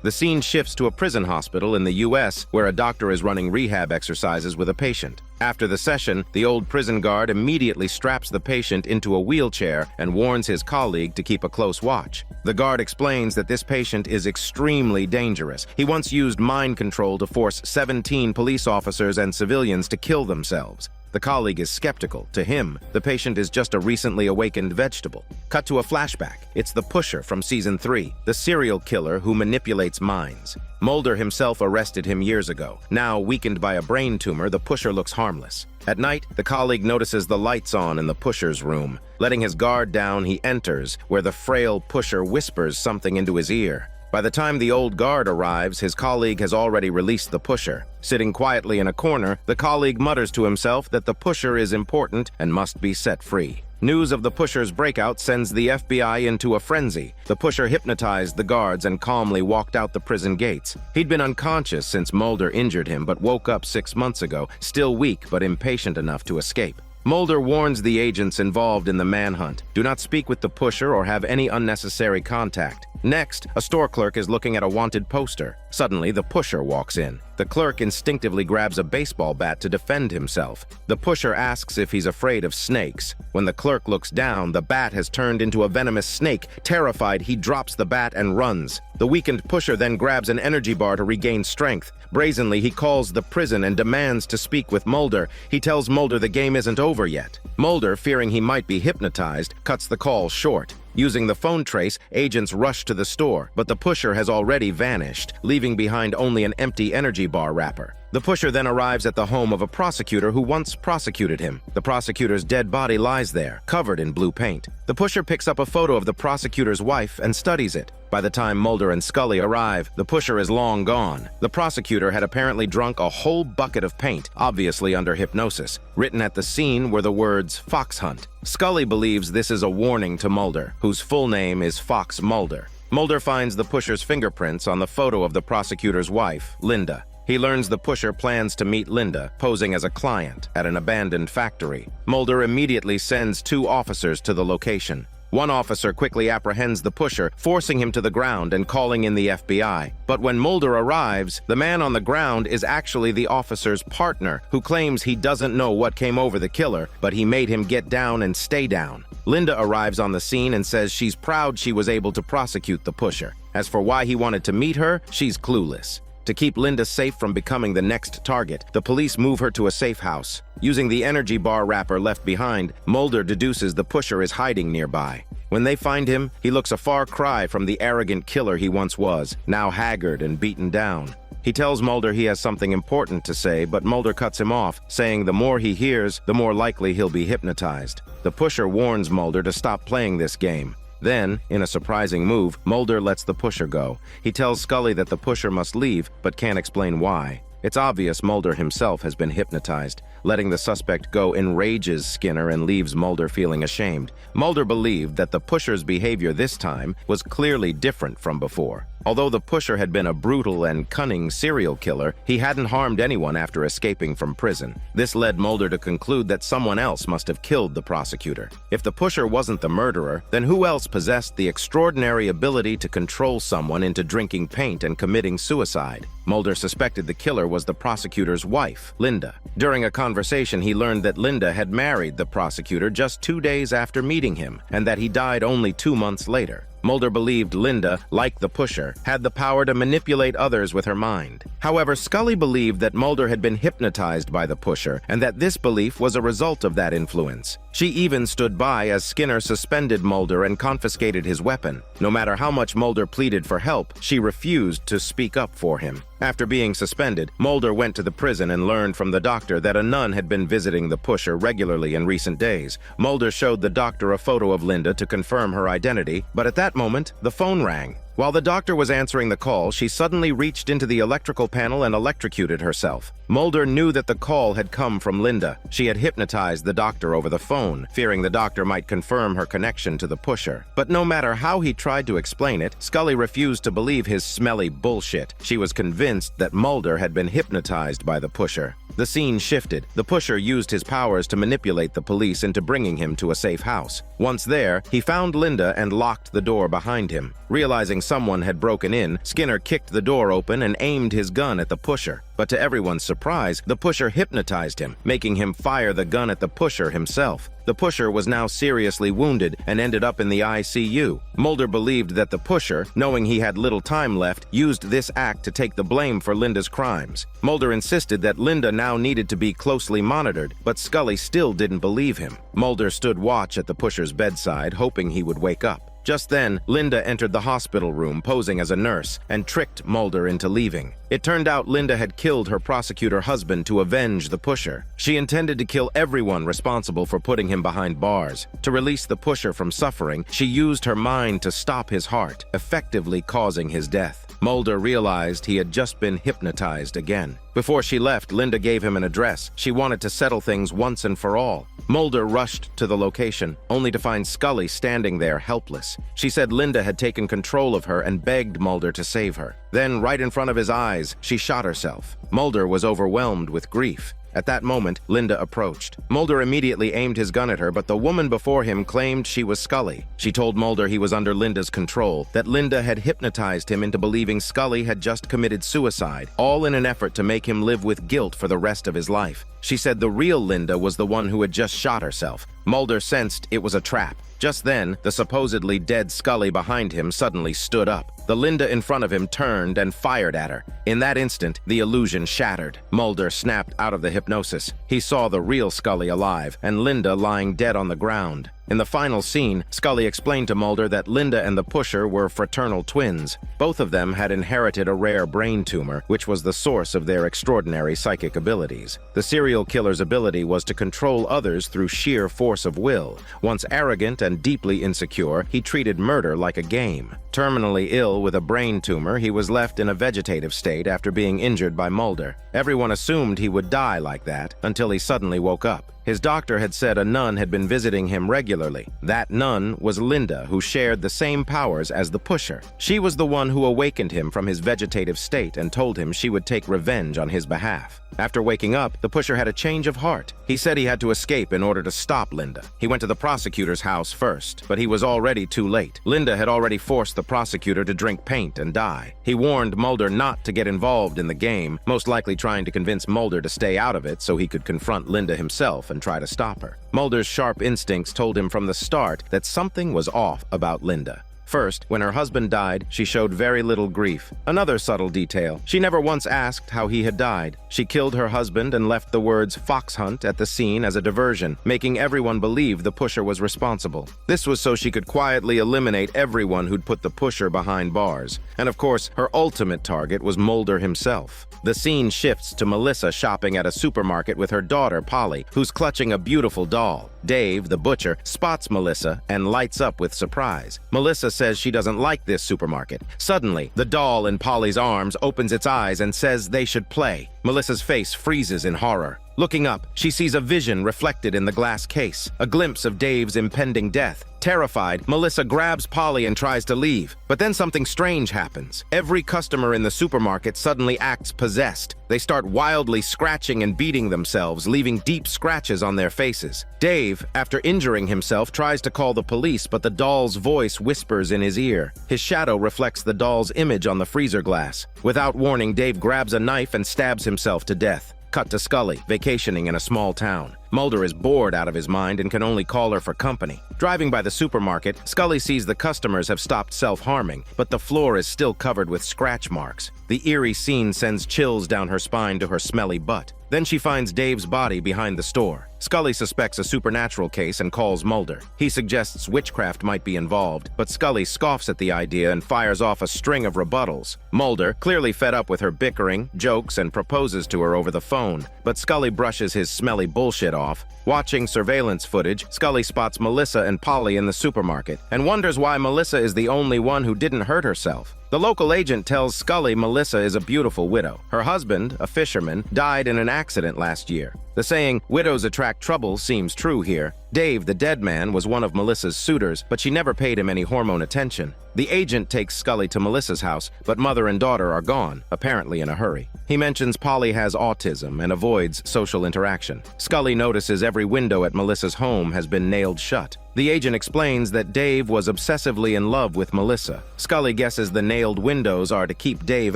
[SPEAKER 1] The scene shifts to a prison hospital in the U.S. where a doctor is running rehab exercises with a patient. After the session, the old prison guard immediately straps the patient into a wheelchair and warns his colleague to keep a close watch. The guard explains that this patient is extremely dangerous. He once used mind control to force 17 police officers and civilians to kill themselves. The colleague is skeptical. To him, the patient is just a recently awakened vegetable. Cut to a flashback. It's the Pusher from Season 3, the serial killer who manipulates minds. Mulder himself arrested him years ago. Now, weakened by a brain tumor, the Pusher looks harmless. At night, the colleague notices the lights on in the Pusher's room. Letting his guard down, he enters, where the frail Pusher whispers something into his ear. By the time the old guard arrives, his colleague has already released the Pusher. Sitting quietly in a corner, the colleague mutters to himself that the Pusher is important and must be set free. News of the Pusher's breakout sends the FBI into a frenzy. The Pusher hypnotized the guards and calmly walked out the prison gates. He'd been unconscious since Mulder injured him, but woke up 6 months ago, still weak but impatient enough to escape. Mulder warns the agents involved in the manhunt. Do not speak with the Pusher or have any unnecessary contact. Next, a store clerk is looking at a wanted poster. Suddenly, the Pusher walks in. The clerk instinctively grabs a baseball bat to defend himself. The Pusher asks if he's afraid of snakes. When the clerk looks down, the bat has turned into a venomous snake. Terrified, he drops the bat and runs. The weakened Pusher then grabs an energy bar to regain strength. Brazenly, he calls the prison and demands to speak with Mulder. He tells Mulder the game isn't over yet. Mulder, fearing he might be hypnotized, cuts the call short. Using the phone trace, agents rush to the store, but the Pusher has already vanished, leaving behind only an empty energy bar wrapper. The Pusher then arrives at the home of a prosecutor who once prosecuted him. The prosecutor's dead body lies there, covered in blue paint. The Pusher picks up a photo of the prosecutor's wife and studies it. By the time Mulder and Scully arrive, the Pusher is long gone. The prosecutor had apparently drunk a whole bucket of paint, obviously under hypnosis. Written at the scene were the words "Fox Hunt." Scully believes this is a warning to Mulder, whose full name is Fox Mulder. Mulder finds the Pusher's fingerprints on the photo of the prosecutor's wife, Linda. He learns the Pusher plans to meet Linda, posing as a client, at an abandoned factory. Mulder immediately sends 2 officers to the location. One officer quickly apprehends the Pusher, forcing him to the ground and calling in the FBI. But when Mulder arrives, the man on the ground is actually the officer's partner, who claims he doesn't know what came over the killer, but he made him get down and stay down. Linda arrives on the scene and says she's proud she was able to prosecute the Pusher. As for why he wanted to meet her, she's clueless. To keep Linda safe from becoming the next target, the police move her to a safe house. Using the energy bar wrapper left behind, Mulder deduces the Pusher is hiding nearby. When they find him, he looks a far cry from the arrogant killer he once was, now haggard and beaten down. He tells Mulder he has something important to say, but Mulder cuts him off, saying the more he hears, the more likely he'll be hypnotized. The Pusher warns Mulder to stop playing this game. Then, in a surprising move, Mulder lets the Pusher go. He tells Scully that the Pusher must leave, but can't explain why. It's obvious Mulder himself has been hypnotized. Letting the suspect go enrages Skinner and leaves Mulder feeling ashamed. Mulder believed that the Pusher's behavior this time was clearly different from before. Although the Pusher had been a brutal and cunning serial killer, he hadn't harmed anyone after escaping from prison. This led Mulder to conclude that someone else must have killed the prosecutor. If the Pusher wasn't the murderer, then who else possessed the extraordinary ability to control someone into drinking paint and committing suicide? Mulder suspected the killer was the prosecutor's wife, Linda. During a conversation, he learned that Linda had married the prosecutor just 2 days after meeting him, and that he died only 2 months later. Mulder believed Linda, like the Pusher, had the power to manipulate others with her mind. However, Scully believed that Mulder had been hypnotized by the Pusher, and that this belief was a result of that influence. She even stood by as Skinner suspended Mulder and confiscated his weapon. No matter how much Mulder pleaded for help, she refused to speak up for him. After being suspended, Mulder went to the prison and learned from the doctor that a nun had been visiting the Pusher regularly in recent days. Mulder showed the doctor a photo of Linda to confirm her identity, but at that moment, the phone rang. While the doctor was answering the call, she suddenly reached into the electrical panel and electrocuted herself. Mulder knew that the call had come from Linda. She had hypnotized the doctor over the phone, fearing the doctor might confirm her connection to the pusher. But no matter how he tried to explain it, Scully refused to believe his smelly bullshit. She was convinced that Mulder had been hypnotized by the pusher. The scene shifted. The pusher used his powers to manipulate the police into bringing him to a safe house. Once there, he found Linda and locked the door behind him. Realizing someone had broken in, Skinner kicked the door open and aimed his gun at the pusher. But to everyone's surprise, the pusher hypnotized him, making him fire the gun at the pusher himself. The pusher was now seriously wounded and ended up in the ICU. Mulder believed that the pusher, knowing he had little time left, used this act to take the blame for Linda's crimes. Mulder insisted that Linda now needed to be closely monitored, but Scully still didn't believe him. Mulder stood watch at the pusher's bedside, hoping he would wake up. Just then, Linda entered the hospital room posing as a nurse and tricked Mulder into leaving. It turned out Linda had killed her prosecutor husband to avenge the pusher. She intended to kill everyone responsible for putting him behind bars. To release the pusher from suffering, she used her mind to stop his heart, effectively causing his death. Mulder realized he had just been hypnotized again. Before she left, Linda gave him an address. She wanted to settle things once and for all. Mulder rushed to the location, only to find Scully standing there helpless. She said Linda had taken control of her and begged Mulder to save her. Then, right in front of his eyes, she shot herself. Mulder was overwhelmed with grief. At that moment, Linda approached. Mulder immediately aimed his gun at her, but the woman before him claimed she was Scully. She told Mulder he was under Linda's control, that Linda had hypnotized him into believing Scully had just committed suicide, all in an effort to make him live with guilt for the rest of his life. She said the real Linda was the one who had just shot herself. Mulder sensed it was a trap. Just then, the supposedly dead Scully behind him suddenly stood up. The Linda in front of him turned and fired at her. In that instant, the illusion shattered. Mulder snapped out of the hypnosis. He saw the real Scully alive and Linda lying dead on the ground. In the final scene, Scully explained to Mulder that Linda and the pusher were fraternal twins. Both of them had inherited a rare brain tumor, which was the source of their extraordinary psychic abilities. The serial killer's ability was to control others through sheer force of will. Once arrogant and deeply insecure, he treated murder like a game. Terminally ill with a brain tumor, he was left in a vegetative state after being injured by Mulder. Everyone assumed he would die like that until he suddenly woke up. His doctor had said a nun had been visiting him regularly. That nun was Linda, who shared the same powers as the pusher. She was the one who awakened him from his vegetative state and told him she would take revenge on his behalf. After waking up, the pusher had a change of heart. He said he had to escape in order to stop Linda. He went to the prosecutor's house first, but he was already too late. Linda had already forced the prosecutor to drink paint and die. He warned Mulder not to get involved in the game, most likely trying to convince Mulder to stay out of it so he could confront Linda himself and try to stop her. Mulder's sharp instincts told him from the start that something was off about Linda. First, when her husband died, she showed very little grief. Another subtle detail, she never once asked how he had died. She killed her husband and left the words "fox hunt" at the scene as a diversion, making everyone believe the pusher was responsible. This was so she could quietly eliminate everyone who'd put the pusher behind bars. And of course, her ultimate target was Mulder himself. The scene shifts to Melissa shopping at a supermarket with her daughter, Polly, who's clutching a beautiful doll. Dave, the butcher, spots Melissa and lights up with surprise. Melissa says she doesn't like this supermarket. Suddenly, the doll in Polly's arms opens its eyes and says they should play. Melissa's face freezes in horror. Looking up, she sees a vision reflected in the glass case, a glimpse of Dave's impending death. Terrified, Melissa grabs Polly and tries to leave. But then something strange happens. Every customer in the supermarket suddenly acts possessed. They start wildly scratching and beating themselves, leaving deep scratches on their faces. Dave, after injuring himself, tries to call the police, but the doll's voice whispers in his ear. His shadow reflects the doll's image on the freezer glass. Without warning, Dave grabs a knife and stabs himself to death. Cut to Scully, vacationing in a small town. Mulder is bored out of his mind and can only call her for company. Driving by the supermarket, Scully sees the customers have stopped self-harming, but the floor is still covered with scratch marks. The eerie scene sends chills down her spine to her smelly butt. Then she finds Dave's body behind the store. Scully suspects a supernatural case and calls Mulder. He suggests witchcraft might be involved, but Scully scoffs at the idea and fires off a string of rebuttals. Mulder, clearly fed up with her bickering, jokes and proposes to her over the phone, but Scully brushes his smelly bullshit off. Watching surveillance footage, Scully spots Melissa and Polly in the supermarket and wonders why Melissa is the only one who didn't hurt herself. The local agent tells Scully Melissa is a beautiful widow. Her husband, a fisherman, died in an accident last year. The saying, "widows attract trouble," seems true here. Dave, the dead man, was one of Melissa's suitors, but she never paid him any hormone attention. The agent takes Scully to Melissa's house, but mother and daughter are gone, apparently in a hurry. He mentions Polly has autism and avoids social interaction. Scully notices every window at Melissa's home has been nailed shut. The agent explains that Dave was obsessively in love with Melissa. Scully guesses the nailed windows are to keep Dave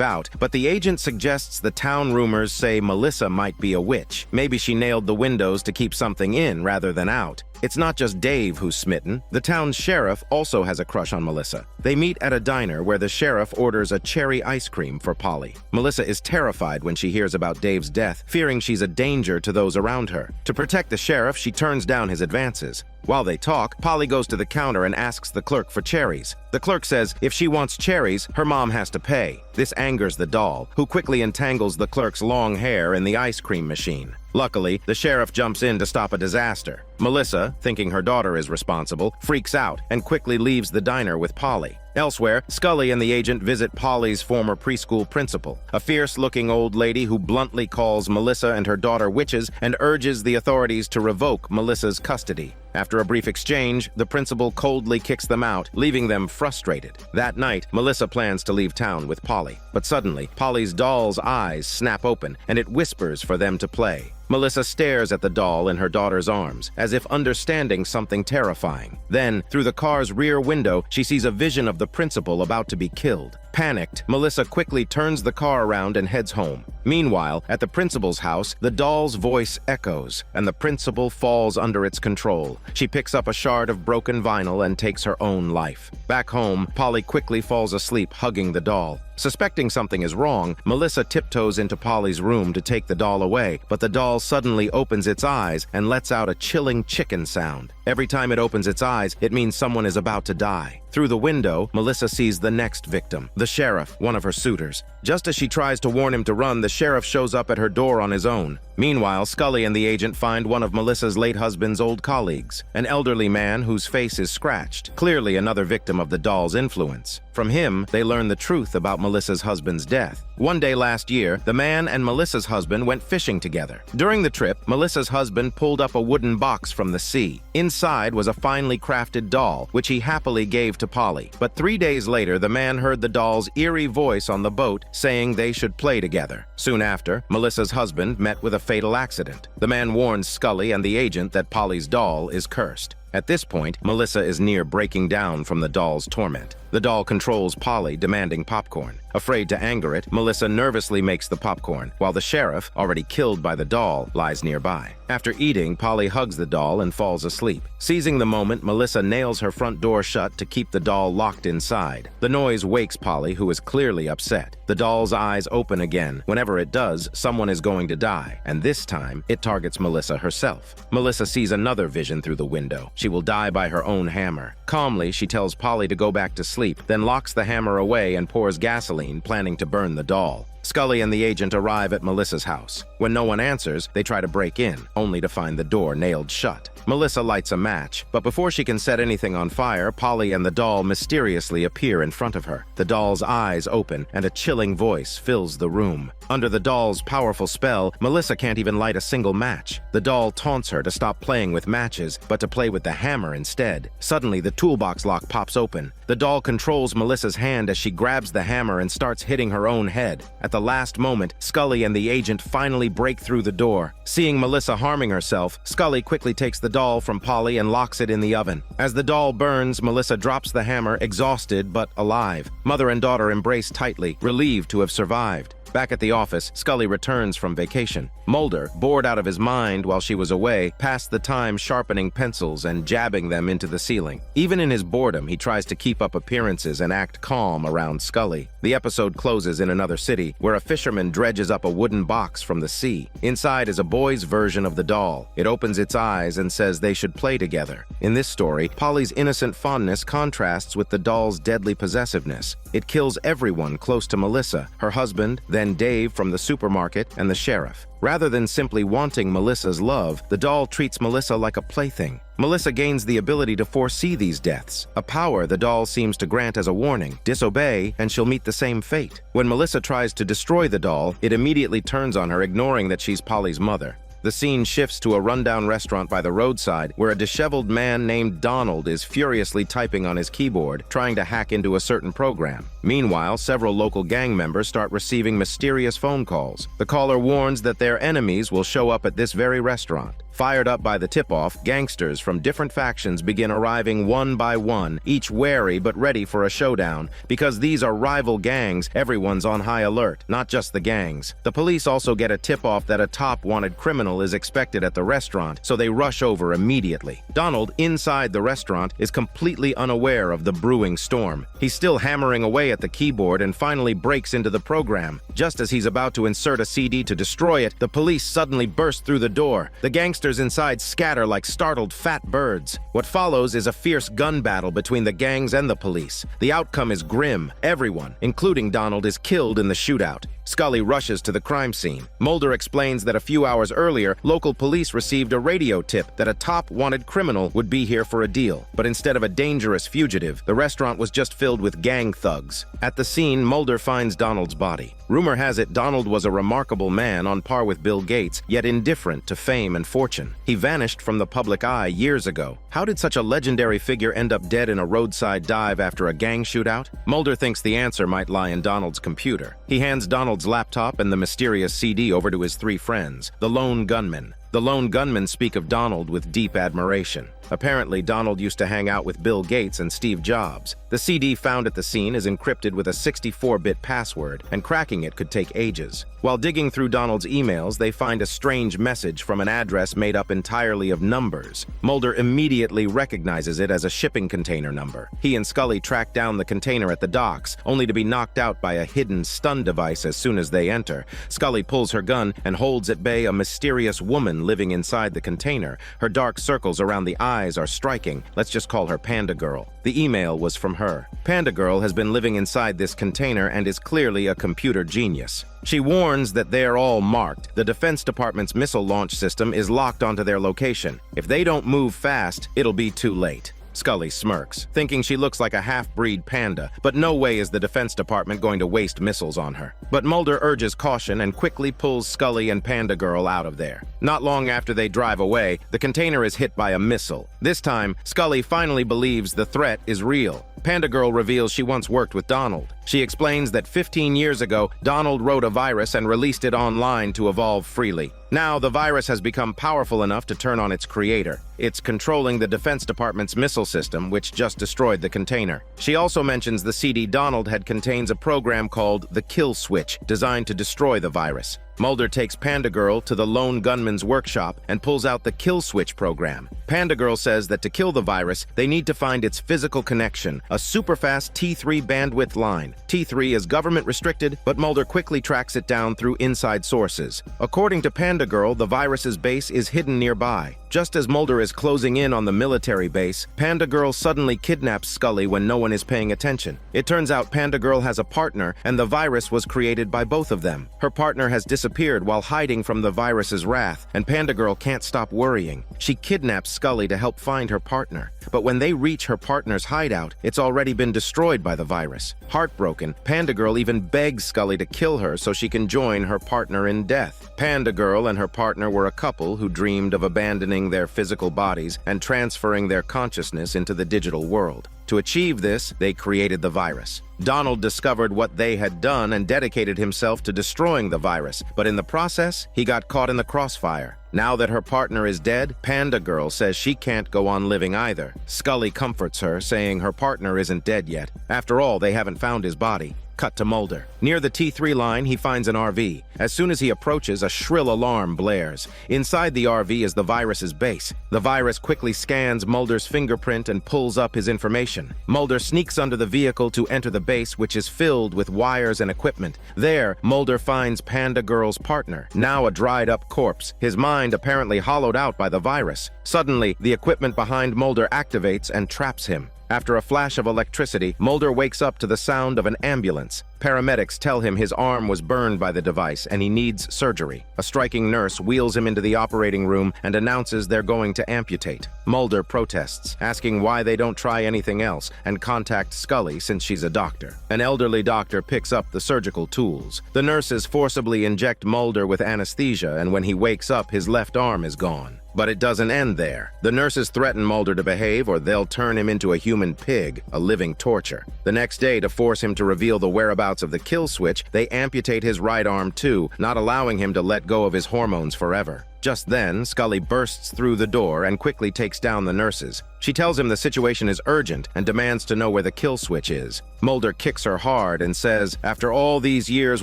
[SPEAKER 1] out, but the agent suggests the town rumors say Melissa might be a witch. Maybe she nailed the windows to keep something in rather than out. It's not just Dave who's smitten. The town's sheriff also has a crush on Melissa. They meet at a diner where the sheriff orders a cherry ice cream for Polly. Melissa is terrified when she hears about Dave's death, fearing she's a danger to those around her. To protect the sheriff, she turns down his advances. While they talk, Polly goes to the counter and asks the clerk for cherries. The clerk says if she wants cherries, her mom has to pay. This angers the doll, who quickly entangles the clerk's long hair in the ice cream machine. Luckily, the sheriff jumps in to stop a disaster. Melissa, thinking her daughter is responsible, freaks out and quickly leaves the diner with Polly. Elsewhere, Scully and the agent visit Polly's former preschool principal, a fierce-looking old lady who bluntly calls Melissa and her daughter witches and urges the authorities to revoke Melissa's custody. After a brief exchange, the principal coldly kicks them out, leaving them frustrated. That night, Melissa plans to leave town with Polly, but suddenly, Polly's doll's eyes snap open and it whispers for them to play. Melissa stares at the doll in her daughter's arms, as if understanding something terrifying. Then, through the car's rear window, she sees a vision of the principal about to be killed. Panicked, Melissa quickly turns the car around and heads home. Meanwhile, at the principal's house, the doll's voice echoes, and the principal falls under its control. She picks up a shard of broken vinyl and takes her own life. Back home, Polly quickly falls asleep, hugging the doll. Suspecting something is wrong, Melissa tiptoes into Polly's room to take the doll away, but the doll suddenly opens its eyes and lets out a chilling chicken sound. Every time it opens its eyes, it means someone is about to die. Through the window, Melissa sees the next victim, the sheriff, one of her suitors. Just as she tries to warn him to run, the sheriff shows up at her door on his own. Meanwhile, Scully and the agent find one of Melissa's late husband's old colleagues, an elderly man whose face is scratched, clearly another victim of the doll's influence. From him, they learn the truth about Melissa's husband's death. One day last year, the man and Melissa's husband went fishing together. During the trip, Melissa's husband pulled up a wooden box from the sea. Inside was a finely crafted doll, which he happily gave to Polly. But 3 days later, the man heard the doll's eerie voice on the boat saying they should play together. Soon after, Melissa's husband met with a fatal accident. The man warns Scully and the agent that Polly's doll is cursed. At this point, Melissa is near breaking down from the doll's torment. The doll controls Polly, demanding popcorn. Afraid to anger it, Melissa nervously makes the popcorn, while the sheriff, already killed by the doll, lies nearby. After eating, Polly hugs the doll and falls asleep. Seizing the moment, Melissa nails her front door shut to keep the doll locked inside. The noise wakes Polly, who is clearly upset. The doll's eyes open again. Whenever it does, someone is going to die, and this time, it targets Melissa herself. Melissa sees another vision through the window. She will die by her own hammer. Calmly, she tells Polly to go back to sleep, then locks the hammer away and pours gasoline, planning to burn the doll. Scully and the agent arrive at Melissa's house. When no one answers, they try to break in, only to find the door nailed shut. Melissa lights a match, but before she can set anything on fire, Polly and the doll mysteriously appear in front of her. The doll's eyes open, and a chilling voice fills the room. Under the doll's powerful spell, Melissa can't even light a single match. The doll taunts her to stop playing with matches, but to play with the hammer instead. Suddenly, the toolbox lock pops open. The doll controls Melissa's hand as she grabs the hammer and starts hitting her own head. At the last moment, Scully and the agent finally break through the door. Seeing Melissa harming herself, Scully quickly takes the doll from Polly and locks it in the oven. As the doll burns, Melissa drops the hammer, exhausted but alive. Mother and daughter embrace tightly, relieved to have survived. Back at the office, Scully returns from vacation. Mulder, bored out of his mind while she was away, passed the time sharpening pencils and jabbing them into the ceiling. Even in his boredom, he tries to keep up appearances and act calm around Scully. The episode closes in another city, where a fisherman dredges up a wooden box from the sea. Inside is a boy's version of the doll. It opens its eyes and says they should play together. In this story, Polly's innocent fondness contrasts with the doll's deadly possessiveness. It kills everyone close to Melissa, her husband, then Dave from the supermarket, and the sheriff. Rather than simply wanting Melissa's love, the doll treats Melissa like a plaything. Melissa gains the ability to foresee these deaths, a power the doll seems to grant as a warning. Disobey, and she'll meet the same fate. When Melissa tries to destroy the doll, it immediately turns on her, ignoring that she's Polly's mother. The scene shifts to a rundown restaurant by the roadside, where a disheveled man named Donald is furiously typing on his keyboard, trying to hack into a certain program. Meanwhile, several local gang members start receiving mysterious phone calls. The caller warns that their enemies will show up at this very restaurant. Fired up by the tip-off, gangsters from different factions begin arriving one by one, each wary but ready for a showdown. Because these are rival gangs, everyone's on high alert, not just the gangs. The police also get a tip-off that a top-wanted criminal is expected at the restaurant, so they rush over immediately. Donald, inside the restaurant, is completely unaware of the brewing storm. He's still hammering away at the keyboard and finally breaks into the program. Just as he's about to insert a CD to destroy it, the police suddenly burst through the door. The gangsters inside scatter like startled fat birds. What follows is a fierce gun battle between the gangs and the police. The outcome is grim. Everyone, including Donald, is killed in the shootout. Scully rushes to the crime scene. Mulder explains that a few hours earlier, local police received a radio tip that a top-wanted criminal would be here for a deal. But instead of a dangerous fugitive, the restaurant was just filled with gang thugs. At the scene, Mulder finds Donald's body. Rumor has it Donald was a remarkable man on par with Bill Gates, yet indifferent to fame and fortune. He vanished from the public eye years ago. How did such a legendary figure end up dead in a roadside dive after a gang shootout? Mulder thinks the answer might lie in Donald's computer. He hands Donald's laptop and the mysterious CD over to his three friends, the Lone Gunmen. The Lone Gunmen speak of Donald with deep admiration. Apparently, Donald used to hang out with Bill Gates and Steve Jobs. The CD found at the scene is encrypted with a 64-bit password, and cracking it could take ages. While digging through Donald's emails, they find a strange message from an address made up entirely of numbers. Mulder immediately recognizes it as a shipping container number. He and Scully track down the container at the docks, only to be knocked out by a hidden stun device as soon as they enter. Scully pulls her gun and holds at bay a mysterious woman living inside the container. Her dark circles around the eyes are striking. Let's just call her Panda Girl. The email was from her. Panda Girl has been living inside this container and is clearly a computer genius. She warns that they're all marked. The Defense Department's missile launch system is locked onto their location. If they don't move fast, it'll be too late. Scully smirks, thinking she looks like a half-breed panda, but no way is the Defense Department going to waste missiles on her. But Mulder urges caution and quickly pulls Scully and Panda Girl out of there. Not long after they drive away, the container is hit by a missile. This time, Scully finally believes the threat is real. Panda Girl reveals she once worked with Donald. She explains that 15 years ago, Donald wrote a virus and released it online to evolve freely. Now, the virus has become powerful enough to turn on its creator. It's controlling the Defense Department's missile system, which just destroyed the container. She also mentions the CD Donald had contains a program called the Kill Switch, designed to destroy the virus. Mulder takes Panda Girl to the Lone Gunmen's workshop and pulls out the Kill Switch program. Panda Girl says that to kill the virus, they need to find its physical connection, a super-fast T3 bandwidth line. T3 is government restricted, but Mulder quickly tracks it down through inside sources. According to Panda Girl, the virus's base is hidden nearby. Just as Mulder is closing in on the military base, Panda Girl suddenly kidnaps Scully when no one is paying attention. It turns out Panda Girl has a partner, and the virus was created by both of them. Her partner has disappeared while hiding from the virus's wrath, and Panda Girl can't stop worrying. She kidnaps Scully to help find her partner. But when they reach her partner's hideout, it's already been destroyed by the virus. Heartbroken, Panda Girl even begs Scully to kill her so she can join her partner in death. Panda Girl and her partner were a couple who dreamed of abandoning their physical bodies and transferring their consciousness into the digital world. To achieve this, they created the virus. Donald discovered what they had done and dedicated himself to destroying the virus, but in the process, he got caught in the crossfire. Now that her partner is dead, Panda Girl says she can't go on living either. Scully comforts her, saying her partner isn't dead yet. After all, they haven't found his body. Cut to Mulder. Near the T3 line, he finds an RV. As soon as he approaches, a shrill alarm blares. Inside the RV is the virus's base. The virus quickly scans Mulder's fingerprint and pulls up his information. Mulder sneaks under the vehicle to enter the base, which is filled with wires and equipment. There, Mulder finds Panda Girl's partner, now a dried-up corpse, his mind apparently hollowed out by the virus. Suddenly, the equipment behind Mulder activates and traps him. After a flash of electricity, Mulder wakes up to the sound of an ambulance. Paramedics tell him his arm was burned by the device and he needs surgery. A striking nurse wheels him into the operating room and announces they're going to amputate. Mulder protests, asking why they don't try anything else and contact Scully since she's a doctor. An elderly doctor picks up the surgical tools. The nurses forcibly inject Mulder with anesthesia, and when he wakes up, his left arm is gone. But it doesn't end there. The nurses threaten Mulder to behave or they'll turn him into a human pig, a living torture. The next day, to force him to reveal the whereabouts of the kill switch, they amputate his right arm too, not allowing him to let go of his hormones forever. Just then, Scully bursts through the door and quickly takes down the nurses. She tells him the situation is urgent and demands to know where the kill switch is. Mulder kicks her hard and says, after all these years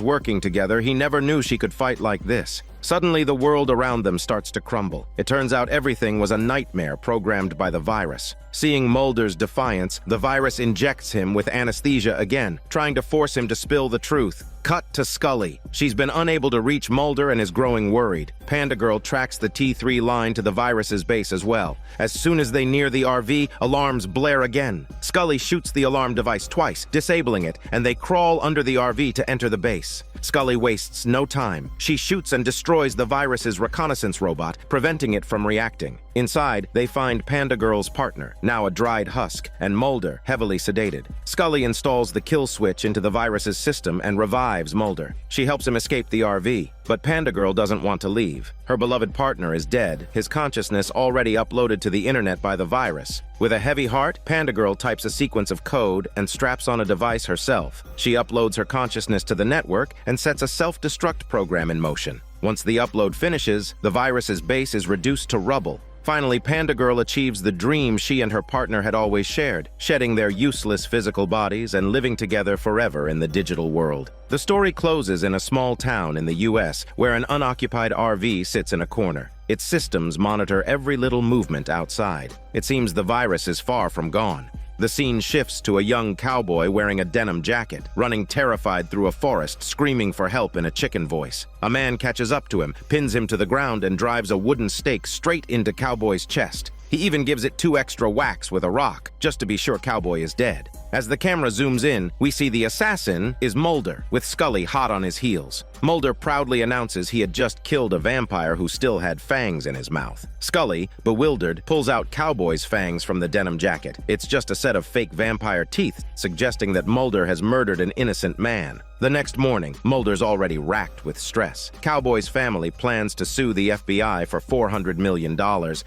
[SPEAKER 1] working together, he never knew she could fight like this. Suddenly, the world around them starts to crumble. It turns out everything was a nightmare programmed by the virus. Seeing Mulder's defiance, the virus injects him with anesthesia again, trying to force him to spill the truth. Cut to Scully. She's been unable to reach Mulder and is growing worried. Panda Girl tracks the T3 line to the virus's base as well. As soon as they near the RV, alarms blare again. Scully shoots the alarm device twice, disabling it, and they crawl under the RV to enter the base. Scully wastes no time. She shoots and destroys the virus's reconnaissance robot, preventing it from reacting. Inside, they find Panda Girl's partner, now a dried husk, and Mulder, heavily sedated. Scully installs the kill switch into the virus's system and revives Mulder. She helps him escape the RV, but Panda Girl doesn't want to leave. Her beloved partner is dead, his consciousness already uploaded to the internet by the virus. With a heavy heart, Panda Girl types a sequence of code and straps on a device herself. She uploads her consciousness to the network and sets a self-destruct program in motion. Once the upload finishes, the virus's base is reduced to rubble. Finally, Panda Girl achieves the dream she and her partner had always shared, shedding their useless physical bodies and living together forever in the digital world. The story closes in a small town in the US where an unoccupied RV sits in a corner. Its systems monitor every little movement outside. It seems the virus is far from gone. The scene shifts to a young cowboy wearing a denim jacket, running terrified through a forest, screaming for help in a chicken voice. A man catches up to him, pins him to the ground, and drives a wooden stake straight into Cowboy's chest. He even gives it 2 extra whacks with a rock, just to be sure Cowboy is dead. As the camera zooms in, we see the assassin is Mulder, with Scully hot on his heels. Mulder proudly announces he had just killed a vampire who still had fangs in his mouth. Scully, bewildered, pulls out Cowboy's fangs from the denim jacket. It's just a set of fake vampire teeth, suggesting that Mulder has murdered an innocent man. The next morning, Mulder's already racked with stress. Cowboy's family plans to sue the FBI for $400 million,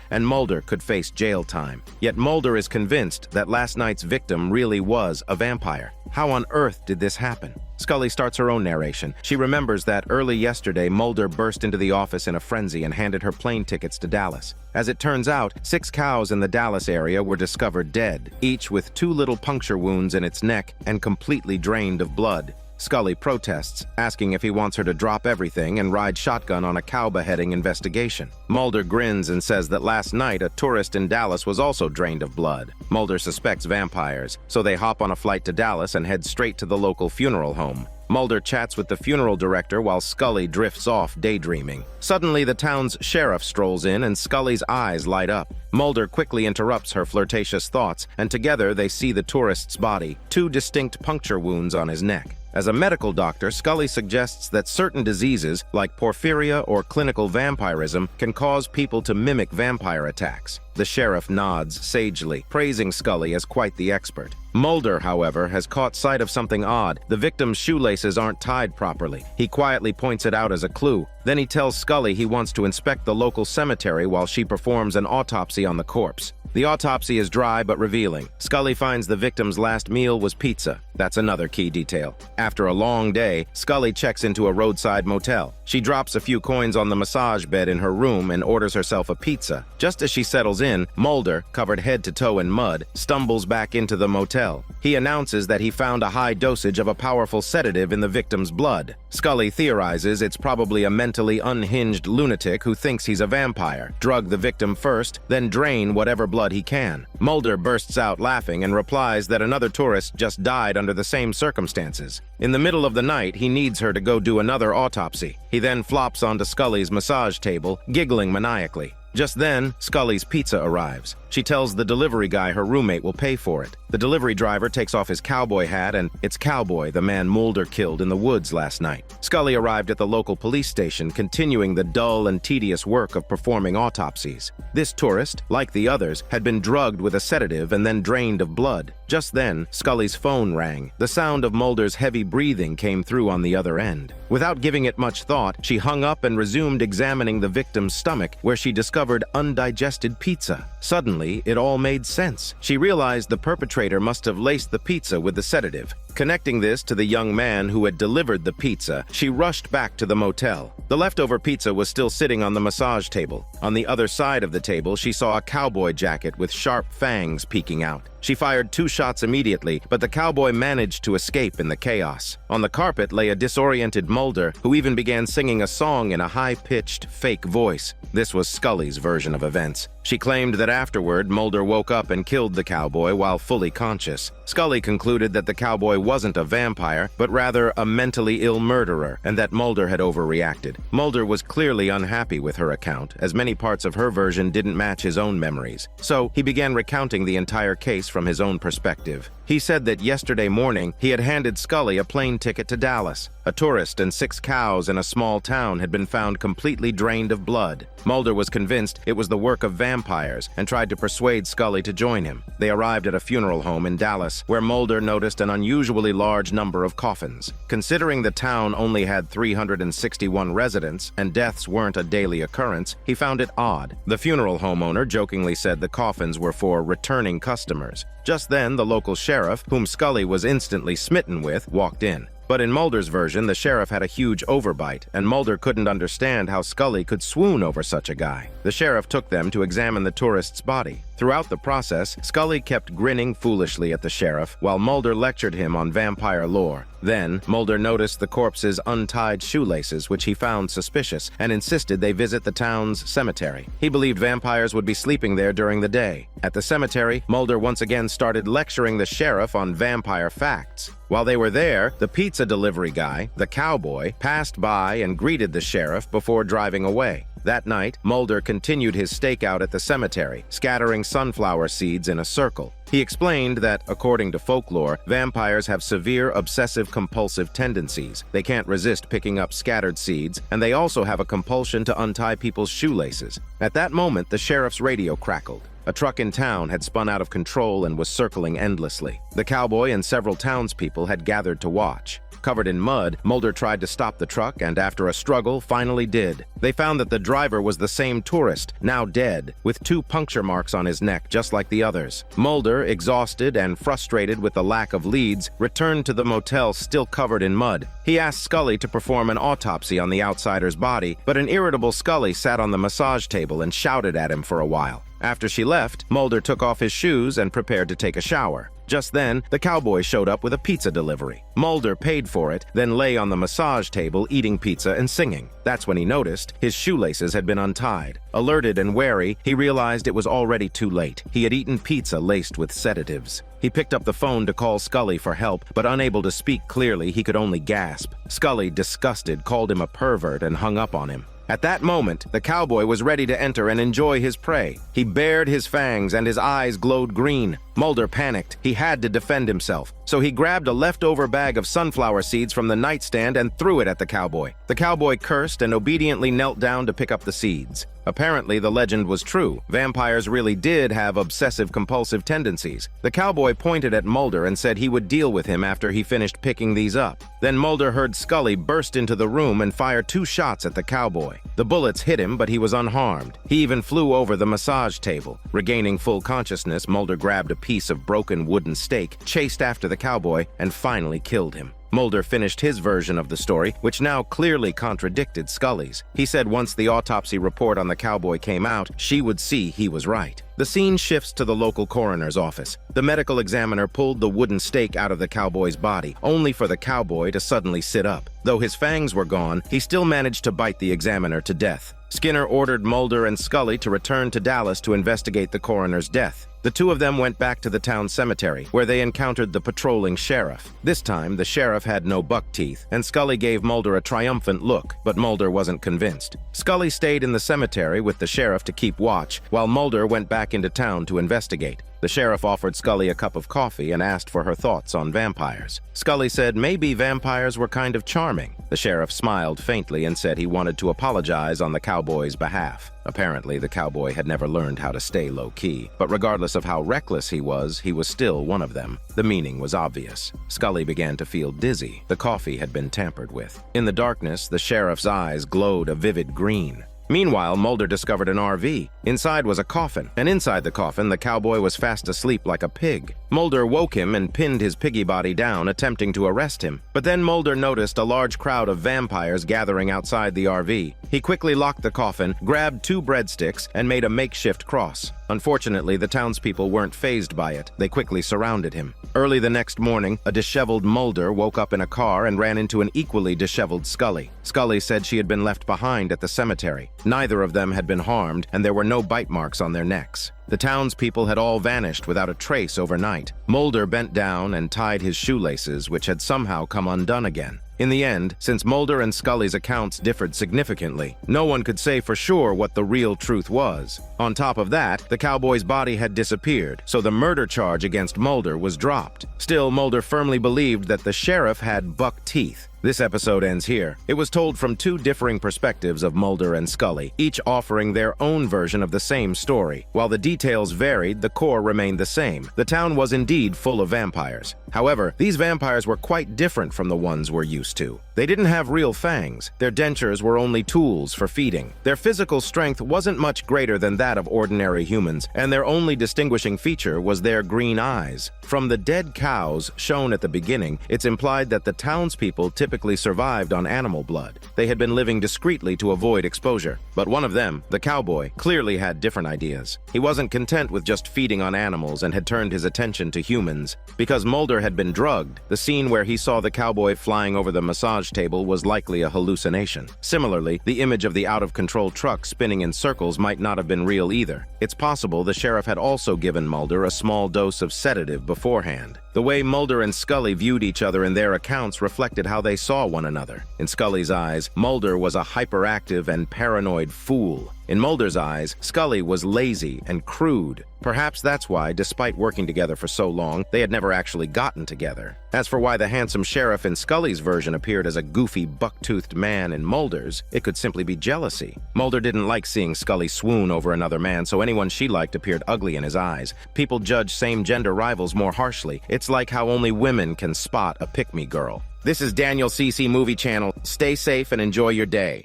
[SPEAKER 1] and Mulder could face jail time. Yet Mulder is convinced that last night's victim really was a vampire. How on earth did this happen? Scully starts her own narration. She remembers that early yesterday, Mulder burst into the office in a frenzy and handed her plane tickets to Dallas. As it turns out, 6 cows in the Dallas area were discovered dead, each with 2 little puncture wounds in its neck and completely drained of blood. Scully protests, asking if he wants her to drop everything and ride shotgun on a cow beheading investigation. Mulder grins and says that last night a tourist in Dallas was also drained of blood. Mulder suspects vampires, so they hop on a flight to Dallas and head straight to the local funeral home. Mulder chats with the funeral director while Scully drifts off daydreaming. Suddenly, the town's sheriff strolls in and Scully's eyes light up. Mulder quickly interrupts her flirtatious thoughts, and together they see the tourist's body, 2 distinct puncture wounds on his neck. As a medical doctor, Scully suggests that certain diseases, like porphyria or clinical vampirism, can cause people to mimic vampire attacks. The sheriff nods sagely, praising Scully as quite the expert. Mulder, however, has caught sight of something odd. The victim's shoelaces aren't tied properly. He quietly points it out as a clue. Then he tells Scully he wants to inspect the local cemetery while she performs an autopsy on the corpse. The autopsy is dry but revealing. Scully finds the victim's last meal was pizza. That's another key detail. After a long day, Scully checks into a roadside motel. She drops a few coins on the massage bed in her room and orders herself a pizza. Just as she settles in, Mulder, covered head to toe in mud, stumbles back into the motel. He announces that he found a high dosage of a powerful sedative in the victim's blood. Scully theorizes it's probably a mentally unhinged lunatic who thinks he's a vampire. Drug the victim first, then drain whatever blood he can. Mulder bursts out laughing and replies that another tourist just died under the same circumstances. In the middle of the night, he needs her to go do another autopsy. He then flops onto Scully's massage table, giggling maniacally. Just then, Scully's pizza arrives. She tells the delivery guy her roommate will pay for it. The delivery driver takes off his cowboy hat, and it's Cowboy, the man Mulder killed in the woods last night. Scully arrived at the local police station, continuing the dull and tedious work of performing autopsies. This tourist, like the others, had been drugged with a sedative and then drained of blood. Just then, Scully's phone rang. The sound of Mulder's heavy breathing came through on the other end. Without giving it much thought, she hung up and resumed examining the victim's stomach, where she discovered undigested pizza. Suddenly, it all made sense. She realized the perpetrator must have laced the pizza with the sedative. Connecting this to the young man who had delivered the pizza, she rushed back to the motel. The leftover pizza was still sitting on the massage table. On the other side of the table, she saw a cowboy jacket with sharp fangs peeking out. She fired 2 shots immediately, but the cowboy managed to escape in the chaos. On the carpet lay a disoriented Mulder, who even began singing a song in a high-pitched, fake voice. This was Scully's version of events. She claimed that afterward, Mulder woke up and killed the cowboy while fully conscious. Scully concluded that the cowboy wasn't a vampire, but rather a mentally ill murderer, and that Mulder had overreacted. Mulder was clearly unhappy with her account, as many parts of her version didn't match his own memories. So he began recounting the entire case from his own perspective. He said that yesterday morning, he had handed Scully a plane ticket to Dallas. A tourist and 6 cows in a small town had been found completely drained of blood. Mulder was convinced it was the work of vampires and tried to persuade Scully to join him. They arrived at a funeral home in Dallas, where Mulder noticed an unusually large number of coffins. Considering the town only had 361 residents and deaths weren't a daily occurrence, he found it odd. The funeral home owner jokingly said the coffins were for returning customers. Just then, the local sheriff, whom Scully was instantly smitten with, walked in. But in Mulder's version, the sheriff had a huge overbite, and Mulder couldn't understand how Scully could swoon over such a guy. The sheriff took them to examine the tourist's body. Throughout the process, Scully kept grinning foolishly at the sheriff while Mulder lectured him on vampire lore. Then, Mulder noticed the corpse's untied shoelaces, which he found suspicious, and insisted they visit the town's cemetery. He believed vampires would be sleeping there during the day. At the cemetery, Mulder once again started lecturing the sheriff on vampire facts. While they were there, the pizza delivery guy, the cowboy, passed by and greeted the sheriff before driving away. That night, Mulder continued his stakeout at the cemetery, scattering sunflower seeds in a circle. He explained that, according to folklore, vampires have severe obsessive-compulsive tendencies. They can't resist picking up scattered seeds, and they also have a compulsion to untie people's shoelaces. At that moment, the sheriff's radio crackled. A truck in town had spun out of control and was circling endlessly. The cowboy and several townspeople had gathered to watch. Covered in mud, Mulder tried to stop the truck and, after a struggle, finally did. They found that the driver was the same tourist, now dead, with 2 puncture marks on his neck, just like the others. Mulder, exhausted and frustrated with the lack of leads, returned to the motel still covered in mud. He asked Scully to perform an autopsy on the outsider's body, but an irritable Scully sat on the massage table and shouted at him for a while. After she left, Mulder took off his shoes and prepared to take a shower. Just then, the cowboy showed up with a pizza delivery. Mulder paid for it, then lay on the massage table eating pizza and singing. That's when he noticed his shoelaces had been untied. Alerted and wary, he realized it was already too late. He had eaten pizza laced with sedatives. He picked up the phone to call Scully for help, but unable to speak clearly, he could only gasp. Scully, disgusted, called him a pervert and hung up on him. At that moment, the cowboy was ready to enter and enjoy his prey. He bared his fangs and his eyes glowed green. Mulder panicked. He had to defend himself. so he grabbed a leftover bag of sunflower seeds from the nightstand and threw it at the cowboy. The cowboy cursed and obediently knelt down to pick up the seeds. Apparently, the legend was true. Vampires really did have obsessive-compulsive tendencies. The cowboy pointed at Mulder and said he would deal with him after he finished picking these up. Then Mulder heard Scully burst into the room and fire 2 shots at the cowboy. The bullets hit him, but he was unharmed. He even flew over the massage table. Regaining full consciousness, Mulder grabbed a piece of broken wooden stake, chased after the cowboy, and finally killed him. Mulder finished his version of the story, which now clearly contradicted Scully's. He said once the autopsy report on the cowboy came out, she would see he was right. The scene shifts to the local coroner's office. The medical examiner pulled the wooden stake out of the cowboy's body, only for the cowboy to suddenly sit up. Though his fangs were gone, he still managed to bite the examiner to death. Skinner ordered Mulder and Scully to return to Dallas to investigate the coroner's death. The 2 of them went back to the town cemetery, where they encountered the patrolling sheriff. This time, the sheriff had no buck teeth, and Scully gave Mulder a triumphant look, but Mulder wasn't convinced. Scully stayed in the cemetery with the sheriff to keep watch, while Mulder went back into town to investigate. The sheriff offered Scully a cup of coffee and asked for her thoughts on vampires. Scully said maybe vampires were kind of charming. The sheriff smiled faintly and said he wanted to apologize on the cowboy's behalf. Apparently, the cowboy had never learned how to stay low-key, but regardless of how reckless he was still one of them. The meaning was obvious. Scully began to feel dizzy. The coffee had been tampered with. In the darkness, the sheriff's eyes glowed a vivid green. Meanwhile, Mulder discovered an RV. Inside was a coffin, and inside the coffin, the cowboy was fast asleep like a pig. Mulder woke him and pinned his piggy body down, attempting to arrest him. But then Mulder noticed a large crowd of vampires gathering outside the RV. He quickly locked the coffin, grabbed 2 breadsticks, and made a makeshift cross. Unfortunately, the townspeople weren't fazed by it. They quickly surrounded him. Early the next morning, a disheveled Mulder woke up in a car and ran into an equally disheveled Scully. Scully said she had been left behind at the cemetery. Neither of them had been harmed, and there were no bite marks on their necks. The townspeople had all vanished without a trace overnight. Mulder bent down and tied his shoelaces, which had somehow come undone again. In the end, since Mulder and Scully's accounts differed significantly, no one could say for sure what the real truth was. On top of that, the cowboy's body had disappeared, so the murder charge against Mulder was dropped. Still, Mulder firmly believed that the sheriff had buck teeth. This episode ends here. It was told from 2 differing perspectives of Mulder and Scully, each offering their own version of the same story. While the details varied, the core remained the same. The town was indeed full of vampires. However, these vampires were quite different from the ones we're used to. They didn't have real fangs. Their dentures were only tools for feeding. Their physical strength wasn't much greater than that of ordinary humans, and their only distinguishing feature was their green eyes. From the dead cows shown at the beginning, it's implied that the townspeople typically survived on animal blood. They had been living discreetly to avoid exposure. But one of them, the cowboy, clearly had different ideas. He wasn't content with just feeding on animals and had turned his attention to humans. Because Mulder had been drugged, the scene where he saw the cowboy flying over the massage table was likely a hallucination. Similarly, the image of the out-of-control truck spinning in circles might not have been real either. It's possible the sheriff had also given Mulder a small dose of sedative beforehand. The way Mulder and Scully viewed each other in their accounts reflected how they saw one another. In Scully's eyes, Mulder was a hyperactive and paranoid fool. In Mulder's eyes, Scully was lazy and crude. Perhaps that's why, despite working together for so long, they had never actually gotten together. As for why the handsome sheriff in Scully's version appeared as a goofy, buck-toothed man in Mulder's, it could simply be jealousy. Mulder didn't like seeing Scully swoon over another man, so anyone she liked appeared ugly in his eyes. People judge same-gender rivals more harshly. It's like how only women can spot a pick-me girl. This is Daniel CC Movie Channel. Stay safe and enjoy your day.